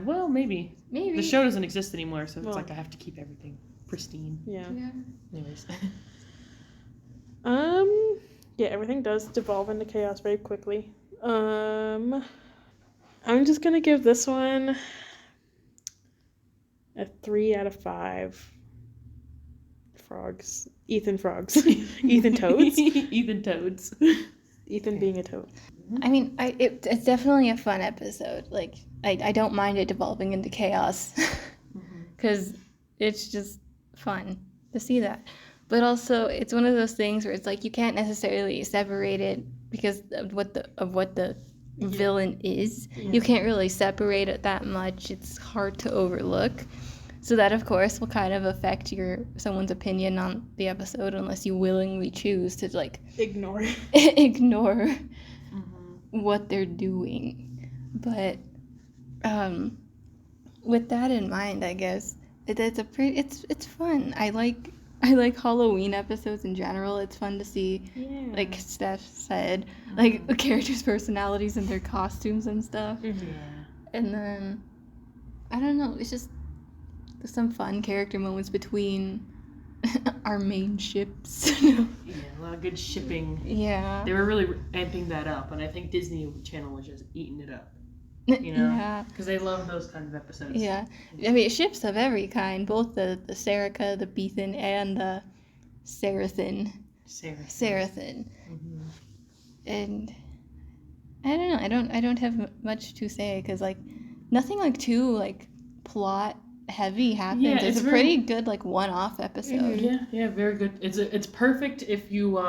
Speaker 1: Well, maybe.
Speaker 2: Maybe.
Speaker 1: The show doesn't exist anymore, so
Speaker 3: Well.
Speaker 1: it's like I have to keep everything pristine.
Speaker 3: Yeah.
Speaker 2: Yeah.
Speaker 1: Anyways.
Speaker 3: Yeah, everything does devolve into chaos very quickly. I'm just gonna give this one a 3 out of 5. Frogs. Ethan frogs. Ethan toads.
Speaker 1: Ethan toads.
Speaker 3: Ethan being a toad.
Speaker 2: I mean, it's definitely a fun episode. Like, I don't mind it devolving into chaos. Because it's just fun to see that. But also, it's one of those things where it's like you can't necessarily separate it because of what the villain is. You can't really separate it that much. It's hard to overlook. So that, of course, will kind of affect someone's opinion on the episode unless you willingly choose to, like,
Speaker 3: Ignore.
Speaker 2: ignore what they're doing. But with that in mind, I guess it's fun. I like Halloween episodes in general. It's fun to see, like Steff said, like the characters' personalities and their costumes and stuff. And then I don't know. It's just some fun character moments between our main ships.
Speaker 1: Yeah, a lot of good shipping.
Speaker 2: Yeah.
Speaker 1: They were really amping that up, and I think Disney Channel was just eating it up. You know?
Speaker 2: Yeah.
Speaker 1: Because they love those kinds of episodes.
Speaker 2: Yeah. I mean, ships of every kind, both the Serica, the Beathan, and the Sarathan. Sarathan. And I don't know. I don't have much to say because like nothing like too like plot heavy happens.
Speaker 1: Yeah,
Speaker 2: it's
Speaker 1: it's
Speaker 2: a pretty good like one-off episode.
Speaker 1: Yeah, very good. It's perfect if you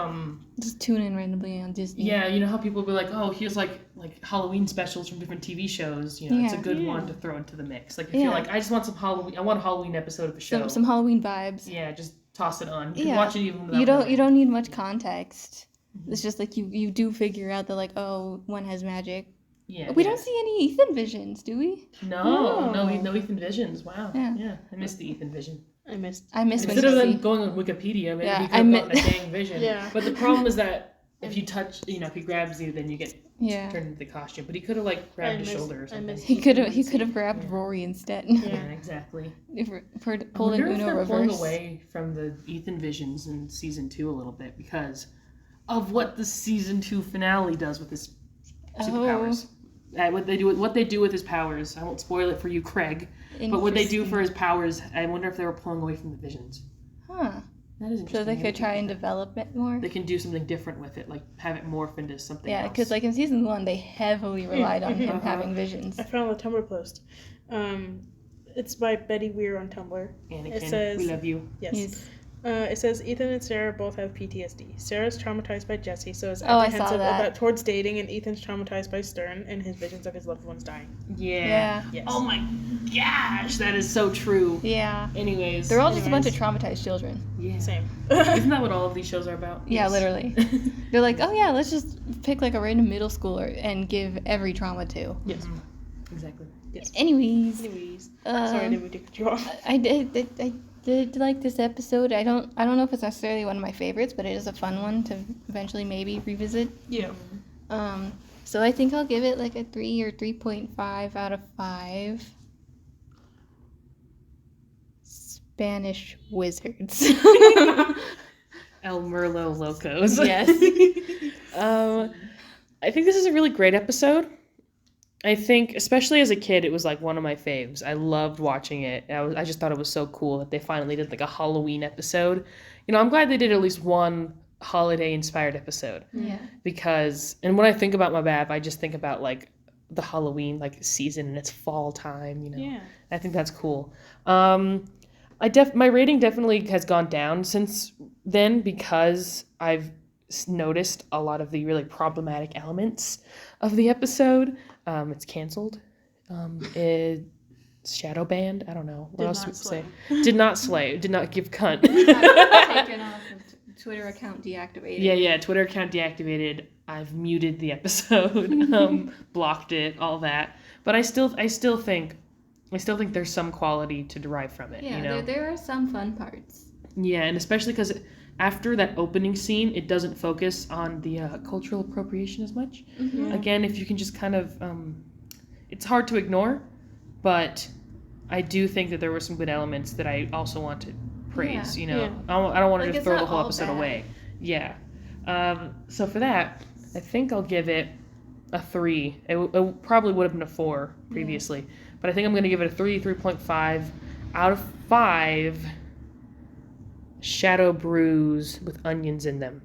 Speaker 2: Just tune in randomly on Disney.
Speaker 1: Yeah, you know how people will be like, oh, here's like Halloween specials from different TV shows. You know, it's a good one to throw into the mix. Like if you're like, I just want some Halloween. I want a Halloween episode of a show.
Speaker 2: Some Halloween vibes.
Speaker 1: Yeah, just toss it on. You can watch it even without
Speaker 2: you don't need much context. It's just like you do figure out that like, oh, one has magic.
Speaker 1: Yeah.
Speaker 2: We don't see any Ethan visions, do we?
Speaker 1: No Ethan visions. Wow.
Speaker 2: Yeah.
Speaker 1: I missed the Ethan vision.
Speaker 2: I miss
Speaker 1: Instead of them going on Wikipedia, maybe he could have gotten a dang vision.
Speaker 3: Yeah.
Speaker 1: But the problem is that if you touch, if he grabs you, then you get turned into the costume. But he could have like grabbed his shoulder or something.
Speaker 2: He could have grabbed Rory instead.
Speaker 1: Yeah, exactly.
Speaker 2: Pulled an Uno
Speaker 1: they're pulling
Speaker 2: reverse.
Speaker 1: away from the Ethan visions in season 2 a little bit because of what the season 2 finale does with his superpowers. What they do with his powers. I won't spoil it for you, Craig. But what they do for his powers, I wonder if they were pulling away from the visions.
Speaker 2: Huh.
Speaker 1: That is interesting.
Speaker 2: So they could try and develop it more.
Speaker 1: They can do something different with it, like have it morph into something else.
Speaker 2: Yeah, because like in season 1, they heavily relied on him having visions.
Speaker 3: I found the Tumblr post. It's by Betty Weir on Tumblr.
Speaker 1: Anakin,
Speaker 3: It says,
Speaker 1: we love you.
Speaker 3: Yes. It says Ethan and Sarah both have PTSD. Sarah's traumatized by Jesse, so is
Speaker 2: Oh, I saw
Speaker 3: apprehensive
Speaker 2: that.
Speaker 3: about towards dating, and Ethan's traumatized by Stern and his visions of his loved ones dying.
Speaker 1: Yeah.
Speaker 3: Yes.
Speaker 1: Oh my gosh, that is so true.
Speaker 2: Yeah.
Speaker 1: Anyways.
Speaker 2: They're all just a bunch of traumatized children.
Speaker 1: Yeah.
Speaker 3: Same.
Speaker 1: Isn't that what all of these shows are about?
Speaker 2: Yeah,
Speaker 1: Yes.
Speaker 2: literally. They're like, oh yeah, let's just pick like a random middle schooler and give every trauma to.
Speaker 3: Yes.
Speaker 1: Exactly.
Speaker 3: Yes.
Speaker 2: Anyways,
Speaker 3: Sorry, did we cut you off?
Speaker 2: I did like this episode. I don't know if it's necessarily one of my favorites, but it is a fun one to eventually maybe revisit.
Speaker 3: Yeah.
Speaker 2: So I think I'll give it like a 3 or 3.5 out of 5. Spanish wizards.
Speaker 1: El Merlo Locos.
Speaker 2: Yes.
Speaker 1: I think this is a really great episode. I think, especially as a kid, it was like one of my faves. I loved watching it. I just thought it was so cool that they finally did like a Halloween episode. You know, I'm glad they did at least one holiday-inspired episode.
Speaker 2: Yeah.
Speaker 1: Because, and when I think about My Bab, I just think about like the Halloween like season and it's fall time. You know,
Speaker 3: Yeah.
Speaker 1: I think that's cool. My rating definitely has gone down since then because I've noticed a lot of the really problematic elements of the episode. It's canceled. It's shadow banned. I don't know. What else do we say? Did not slay. Did not give cunt.
Speaker 2: Taken off of Twitter account deactivated.
Speaker 1: Yeah. Twitter account deactivated. I've muted the episode. Blocked it. All that. But I still think there's some quality to derive from it.
Speaker 2: Yeah,
Speaker 1: you know?
Speaker 2: there are some fun parts.
Speaker 1: Yeah, and especially because after that opening scene, it doesn't focus on the cultural appropriation as much.
Speaker 2: Mm-hmm.
Speaker 1: Again, if you can just kind of, it's hard to ignore, but I do think that there were some good elements that I also want to praise.
Speaker 2: Yeah.
Speaker 1: You know,
Speaker 3: Yeah.
Speaker 1: I don't want to
Speaker 2: Like,
Speaker 1: just
Speaker 2: it's
Speaker 1: throw the
Speaker 2: not
Speaker 1: whole
Speaker 2: all
Speaker 1: episode
Speaker 2: bad.
Speaker 1: away. Yeah. So for that, I think I'll give it a 3. It probably would have been a 4 previously, but I think I'm going to give it a 3.5 out of 5. Shadow brews with onions in them,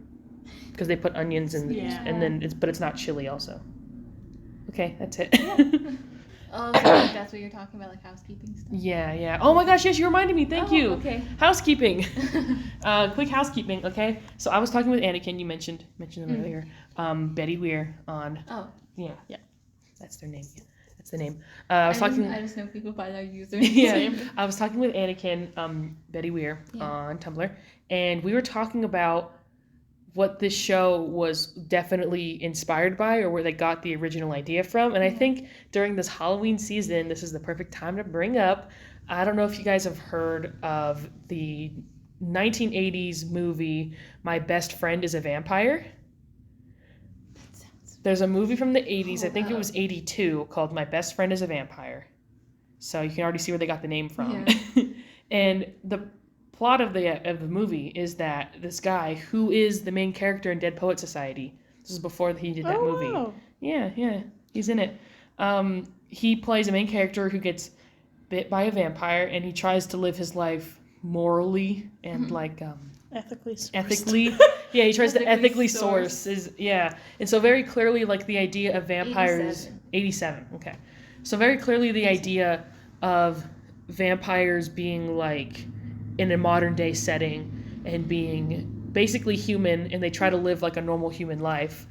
Speaker 1: because they put onions in,
Speaker 3: Yeah.
Speaker 1: and then it's not chili also. Okay, that's it.
Speaker 2: Oh, so like that's what you're talking about, like housekeeping stuff.
Speaker 1: Yeah. Oh my gosh, yes, you reminded me. Thank you.
Speaker 2: Okay.
Speaker 1: Housekeeping. Quick housekeeping. Okay, so I was talking with Anakin. You mentioned them earlier. Betty Weir on.
Speaker 2: Oh.
Speaker 1: Yeah. That's their name. Yeah, that's the name. I was talking.
Speaker 2: I just know people by their username.
Speaker 1: Yeah, I was talking with Anakin, Betty Weir,
Speaker 2: Yeah.
Speaker 1: on Tumblr, and we were talking about what this show was definitely inspired by, or where they got the original idea from. And I think during this Halloween season, this is the perfect time to bring up, I don't know if you guys have heard of the 1980s movie, My Best Friend is a Vampire. There's a movie from the 80s, I think it was 82, called My Best Friend is a Vampire. So you can already see where they got the name from.
Speaker 2: Yeah.
Speaker 1: And the plot of the movie is that this guy, who is the main character in Dead Poet Society, this is before he did that movie.
Speaker 3: Wow.
Speaker 1: Yeah, he's in it. He plays a main character who gets bit by a vampire, and he tries to live his life morally and ethically. Yeah, he tries to ethically source. And so very clearly, like, the idea of vampires. 87. Okay. So very clearly the idea of vampires being like in a modern day setting and being basically human, and they try to live like a normal human life.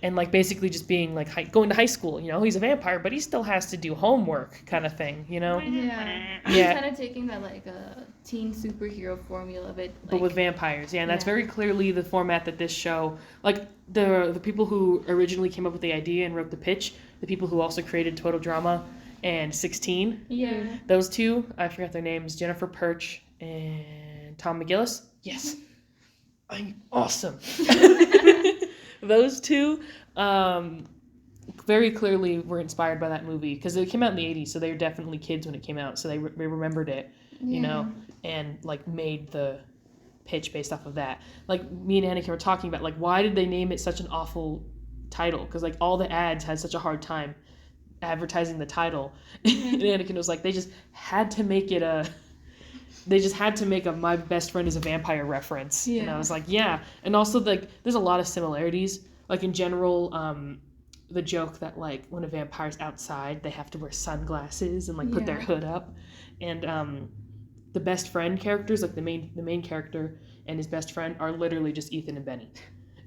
Speaker 1: And like basically just being like going to high school, you know, he's a vampire, but he still has to do homework kind of thing, you know?
Speaker 2: Yeah.
Speaker 1: Yeah.
Speaker 2: He's kind of taking that like a teen superhero formula of it.
Speaker 1: But with vampires, and that's very clearly the format that this show, like the people who originally came up with the idea and wrote the pitch, the people who also created Total Drama and 16,
Speaker 2: Yeah.
Speaker 1: those two, I forgot their names, Jennifer Perch and Tom McGillis. Yes. I'm awesome. Those two very clearly were inspired by that movie, because it came out in the 80s, so they were definitely kids when it came out, so they remembered it, you know, and like made the pitch based off of that. Like me and Anakin were talking about, like, why did they name it such an awful title? Because like all the ads had such a hard time advertising the title. And Anakin was like, they just had to make a My Best Friend is a Vampire reference. And I was like, yeah. And also, like, there's a lot of similarities. Like, in general, the joke that, like, when a vampire's outside, they have to wear sunglasses and, like, put their hood up. And the best friend characters, like the main character and his best friend, are literally just Ethan and Benny,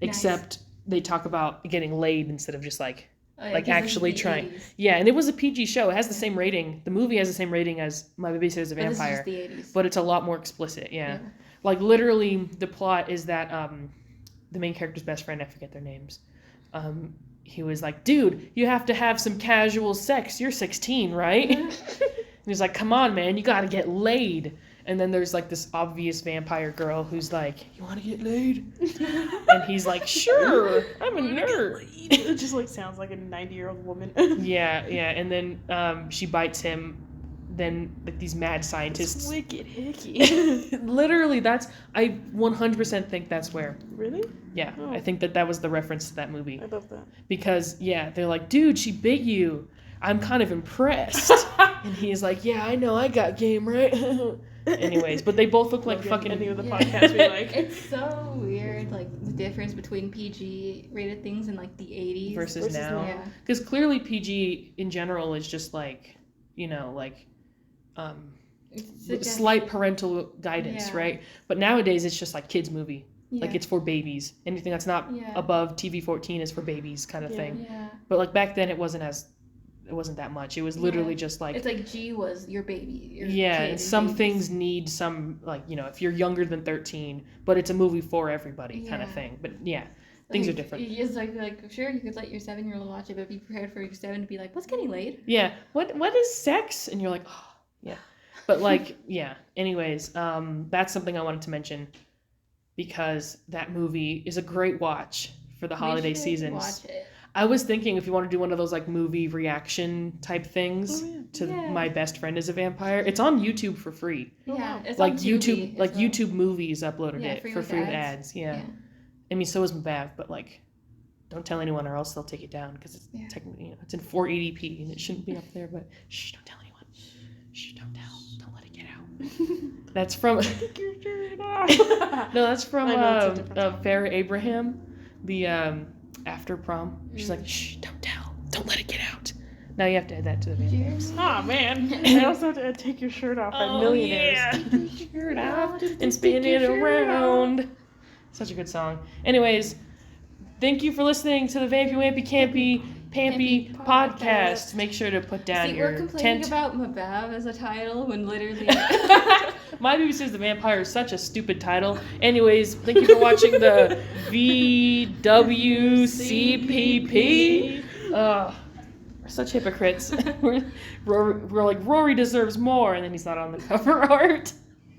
Speaker 1: except they talk about getting laid instead of just like actually trying.
Speaker 2: 80s.
Speaker 1: Yeah, and it was a PG show. It has the same rating. The movie has the same rating as My Babysitter is a Vampire,
Speaker 2: This is just the 80s.
Speaker 1: but it's a lot more explicit. Yeah. Like literally, the plot is that the main character's best friend, I forget their names. He was like, dude, you have to have some casual sex. You're 16, right? And he's like, come on, man, you gotta get laid. And then there's like this obvious vampire girl who's like, you wanna get laid? And he's like, sure, I'm a nerd.
Speaker 3: It just like sounds like a 90-year-old woman.
Speaker 1: Yeah. And then she bites him. Then like these mad scientists.
Speaker 3: It's wicked hickey.
Speaker 1: Literally, I 100% think that's where.
Speaker 3: Really?
Speaker 1: Yeah,
Speaker 3: Oh.
Speaker 1: I think that was the reference to that movie.
Speaker 3: I love that.
Speaker 1: Because, yeah, they're like, dude, she bit you. I'm kind of impressed. And he's like, yeah, I know, I got game, right? Anyways, but they both look like fucking...
Speaker 3: Any of the podcasts we like.
Speaker 2: It's so weird, like, the difference between PG-rated things in, like, the 80s.
Speaker 1: versus now.
Speaker 2: Yeah.
Speaker 1: Because clearly PG, in general, is just like, you know, like... slight parental guidance,
Speaker 2: Yeah.
Speaker 1: right? But nowadays, it's just like kids' movie.
Speaker 2: Yeah.
Speaker 1: Like, it's for babies. Anything that's not
Speaker 2: Yeah.
Speaker 1: above TV-14 is for babies kind of
Speaker 3: Yeah.
Speaker 1: thing.
Speaker 2: Yeah.
Speaker 1: But, like, back then, it wasn't that much. It was literally
Speaker 2: Yeah.
Speaker 1: just, like...
Speaker 2: It's like G was your baby. Your
Speaker 1: yeah,
Speaker 2: kid
Speaker 1: and
Speaker 2: is
Speaker 1: some
Speaker 2: babies.
Speaker 1: things need some, like, you know, if you're younger than 13, but it's a movie for everybody kind of
Speaker 2: Yeah.
Speaker 1: thing. But, yeah, things are
Speaker 2: Like,
Speaker 1: different.
Speaker 2: It's like sure, you could let your 7-year-old watch it, but be prepared for your 7 to be like, what's getting laid?
Speaker 1: Yeah, what is sex? And you're like, oh, yeah. But, like, yeah, anyways, that's something I wanted to mention because that movie is a great watch for the holiday
Speaker 2: We should
Speaker 1: seasons.
Speaker 2: Watch it.
Speaker 1: I was thinking if you want to do one of those, like, movie reaction type things to
Speaker 2: Yeah.
Speaker 1: My Best Friend is a Vampire, it's on YouTube for free.
Speaker 2: Yeah, it's
Speaker 1: Like
Speaker 2: on
Speaker 1: YouTube,
Speaker 2: Tubi
Speaker 1: like
Speaker 2: as well.
Speaker 1: YouTube Movies uploaded
Speaker 2: Yeah,
Speaker 1: it
Speaker 2: free
Speaker 1: for
Speaker 2: with
Speaker 1: free with
Speaker 2: ads.
Speaker 1: ads. Yeah. I mean, so is Mabav, but like, don't tell anyone or else they'll take it down because it's technically, you know, it's in 480p and it shouldn't be up there. But shh, don't tell anyone. Shh, don't tell. Don't let it get out. That's from. No, that's from
Speaker 3: I know, it's a different song.
Speaker 1: Farrah Abraham, the After Prom. She's like, shh, don't tell. Don't let it get out. Now you have to add that to the video.
Speaker 3: Oh man. I also have to take your shirt off by Millionaires.
Speaker 1: Take your shirt off and spin it around. Such a good song. Anyways, thank you for listening to the Vampy Wampy Campy
Speaker 2: Campy
Speaker 1: Podcast. Make sure to put down
Speaker 2: See,
Speaker 1: your
Speaker 2: we're complaining
Speaker 1: tent.
Speaker 2: about Mabav as a title when literally
Speaker 1: My Babysitter is the Vampire is such a stupid title. Anyways, thank you for watching the VWCPP. We're such hypocrites. we're like, Rory deserves more, and then he's not on the cover art.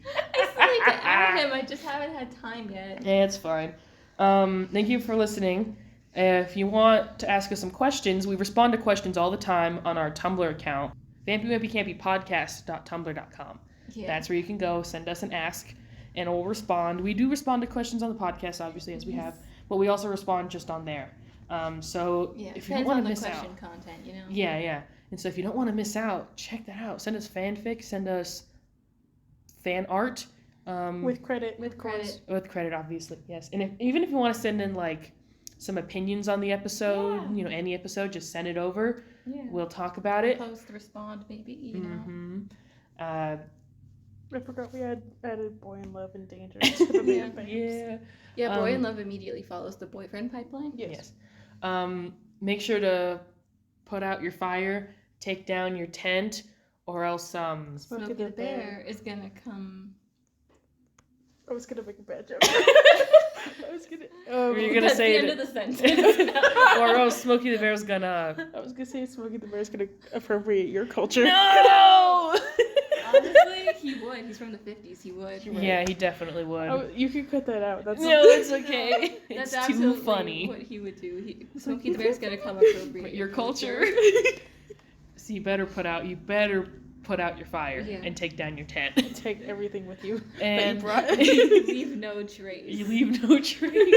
Speaker 2: I still need to add him. I just haven't had time yet.
Speaker 1: Yeah, it's fine. Thank you for listening. If you want to ask us some questions, we respond to questions all the time on our Tumblr account, vampywampycampypodcast.tumblr.com.
Speaker 2: Yeah.
Speaker 1: That's where you can go, send us an ask, and we'll respond. We do respond to questions on the podcast, obviously, as we have, but we also respond just on there. So
Speaker 2: Yeah,
Speaker 1: if you don't
Speaker 2: depends
Speaker 1: want
Speaker 2: on
Speaker 1: to
Speaker 2: the
Speaker 1: miss
Speaker 2: question
Speaker 1: out,
Speaker 2: content, you know.
Speaker 1: yeah. And so if you don't want to miss out, check that out. Send us fanfic, send us fan art.
Speaker 3: With credit.
Speaker 2: With credit.
Speaker 1: With credit, obviously, yes. And even if you want to send in, like, some opinions on the episode, you know, any episode, just send it over.
Speaker 2: Yeah.
Speaker 1: We'll talk about it.
Speaker 2: Post, respond, maybe, you know.
Speaker 1: Mm-hmm.
Speaker 3: I forgot we had added Boy in Love and Danger to the
Speaker 2: Yeah.
Speaker 3: band.
Speaker 1: Yeah.
Speaker 2: Yeah, Boy in Love immediately follows the boyfriend pipeline.
Speaker 1: Yes. Make sure to put out your fire, take down your tent, or else
Speaker 2: Smokey the Bear is gonna come.
Speaker 3: I was gonna make a bad joke.
Speaker 1: you're gonna
Speaker 2: That's
Speaker 1: say
Speaker 2: the
Speaker 1: it,
Speaker 2: end of the sentence.
Speaker 1: or else Smokey the Bear's gonna.
Speaker 3: I was gonna say Smokey the Bear's gonna appropriate your culture.
Speaker 1: No.
Speaker 2: Honestly, he would. He's from the 50s. He would.
Speaker 1: Yeah, he definitely would.
Speaker 3: Oh, you can cut that out. That's
Speaker 1: No, that's okay.
Speaker 2: That's
Speaker 1: It's too
Speaker 2: absolutely
Speaker 1: funny.
Speaker 2: what he would do. Smokey the Bear's gonna come appropriate
Speaker 1: Your culture. So you better put out your fire and take down your tent.
Speaker 3: Take everything with you
Speaker 1: And
Speaker 3: that you brought.
Speaker 2: Leave no trace.
Speaker 1: you leave no trace.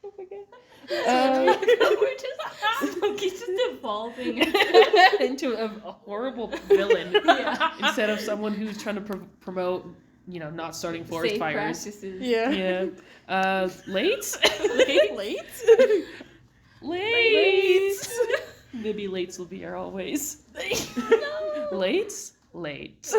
Speaker 1: Oh my god.
Speaker 2: We're just Smokey's just evolving.
Speaker 1: Into a horrible villain
Speaker 2: Yeah.
Speaker 1: instead of someone who's trying to promote, you know, not starting forest
Speaker 2: Safe
Speaker 1: fires.
Speaker 2: practices.
Speaker 3: Yeah.
Speaker 1: Yeah. Late?
Speaker 3: Late?
Speaker 1: Maybe lates will be our always.
Speaker 2: No.
Speaker 1: Late? Late.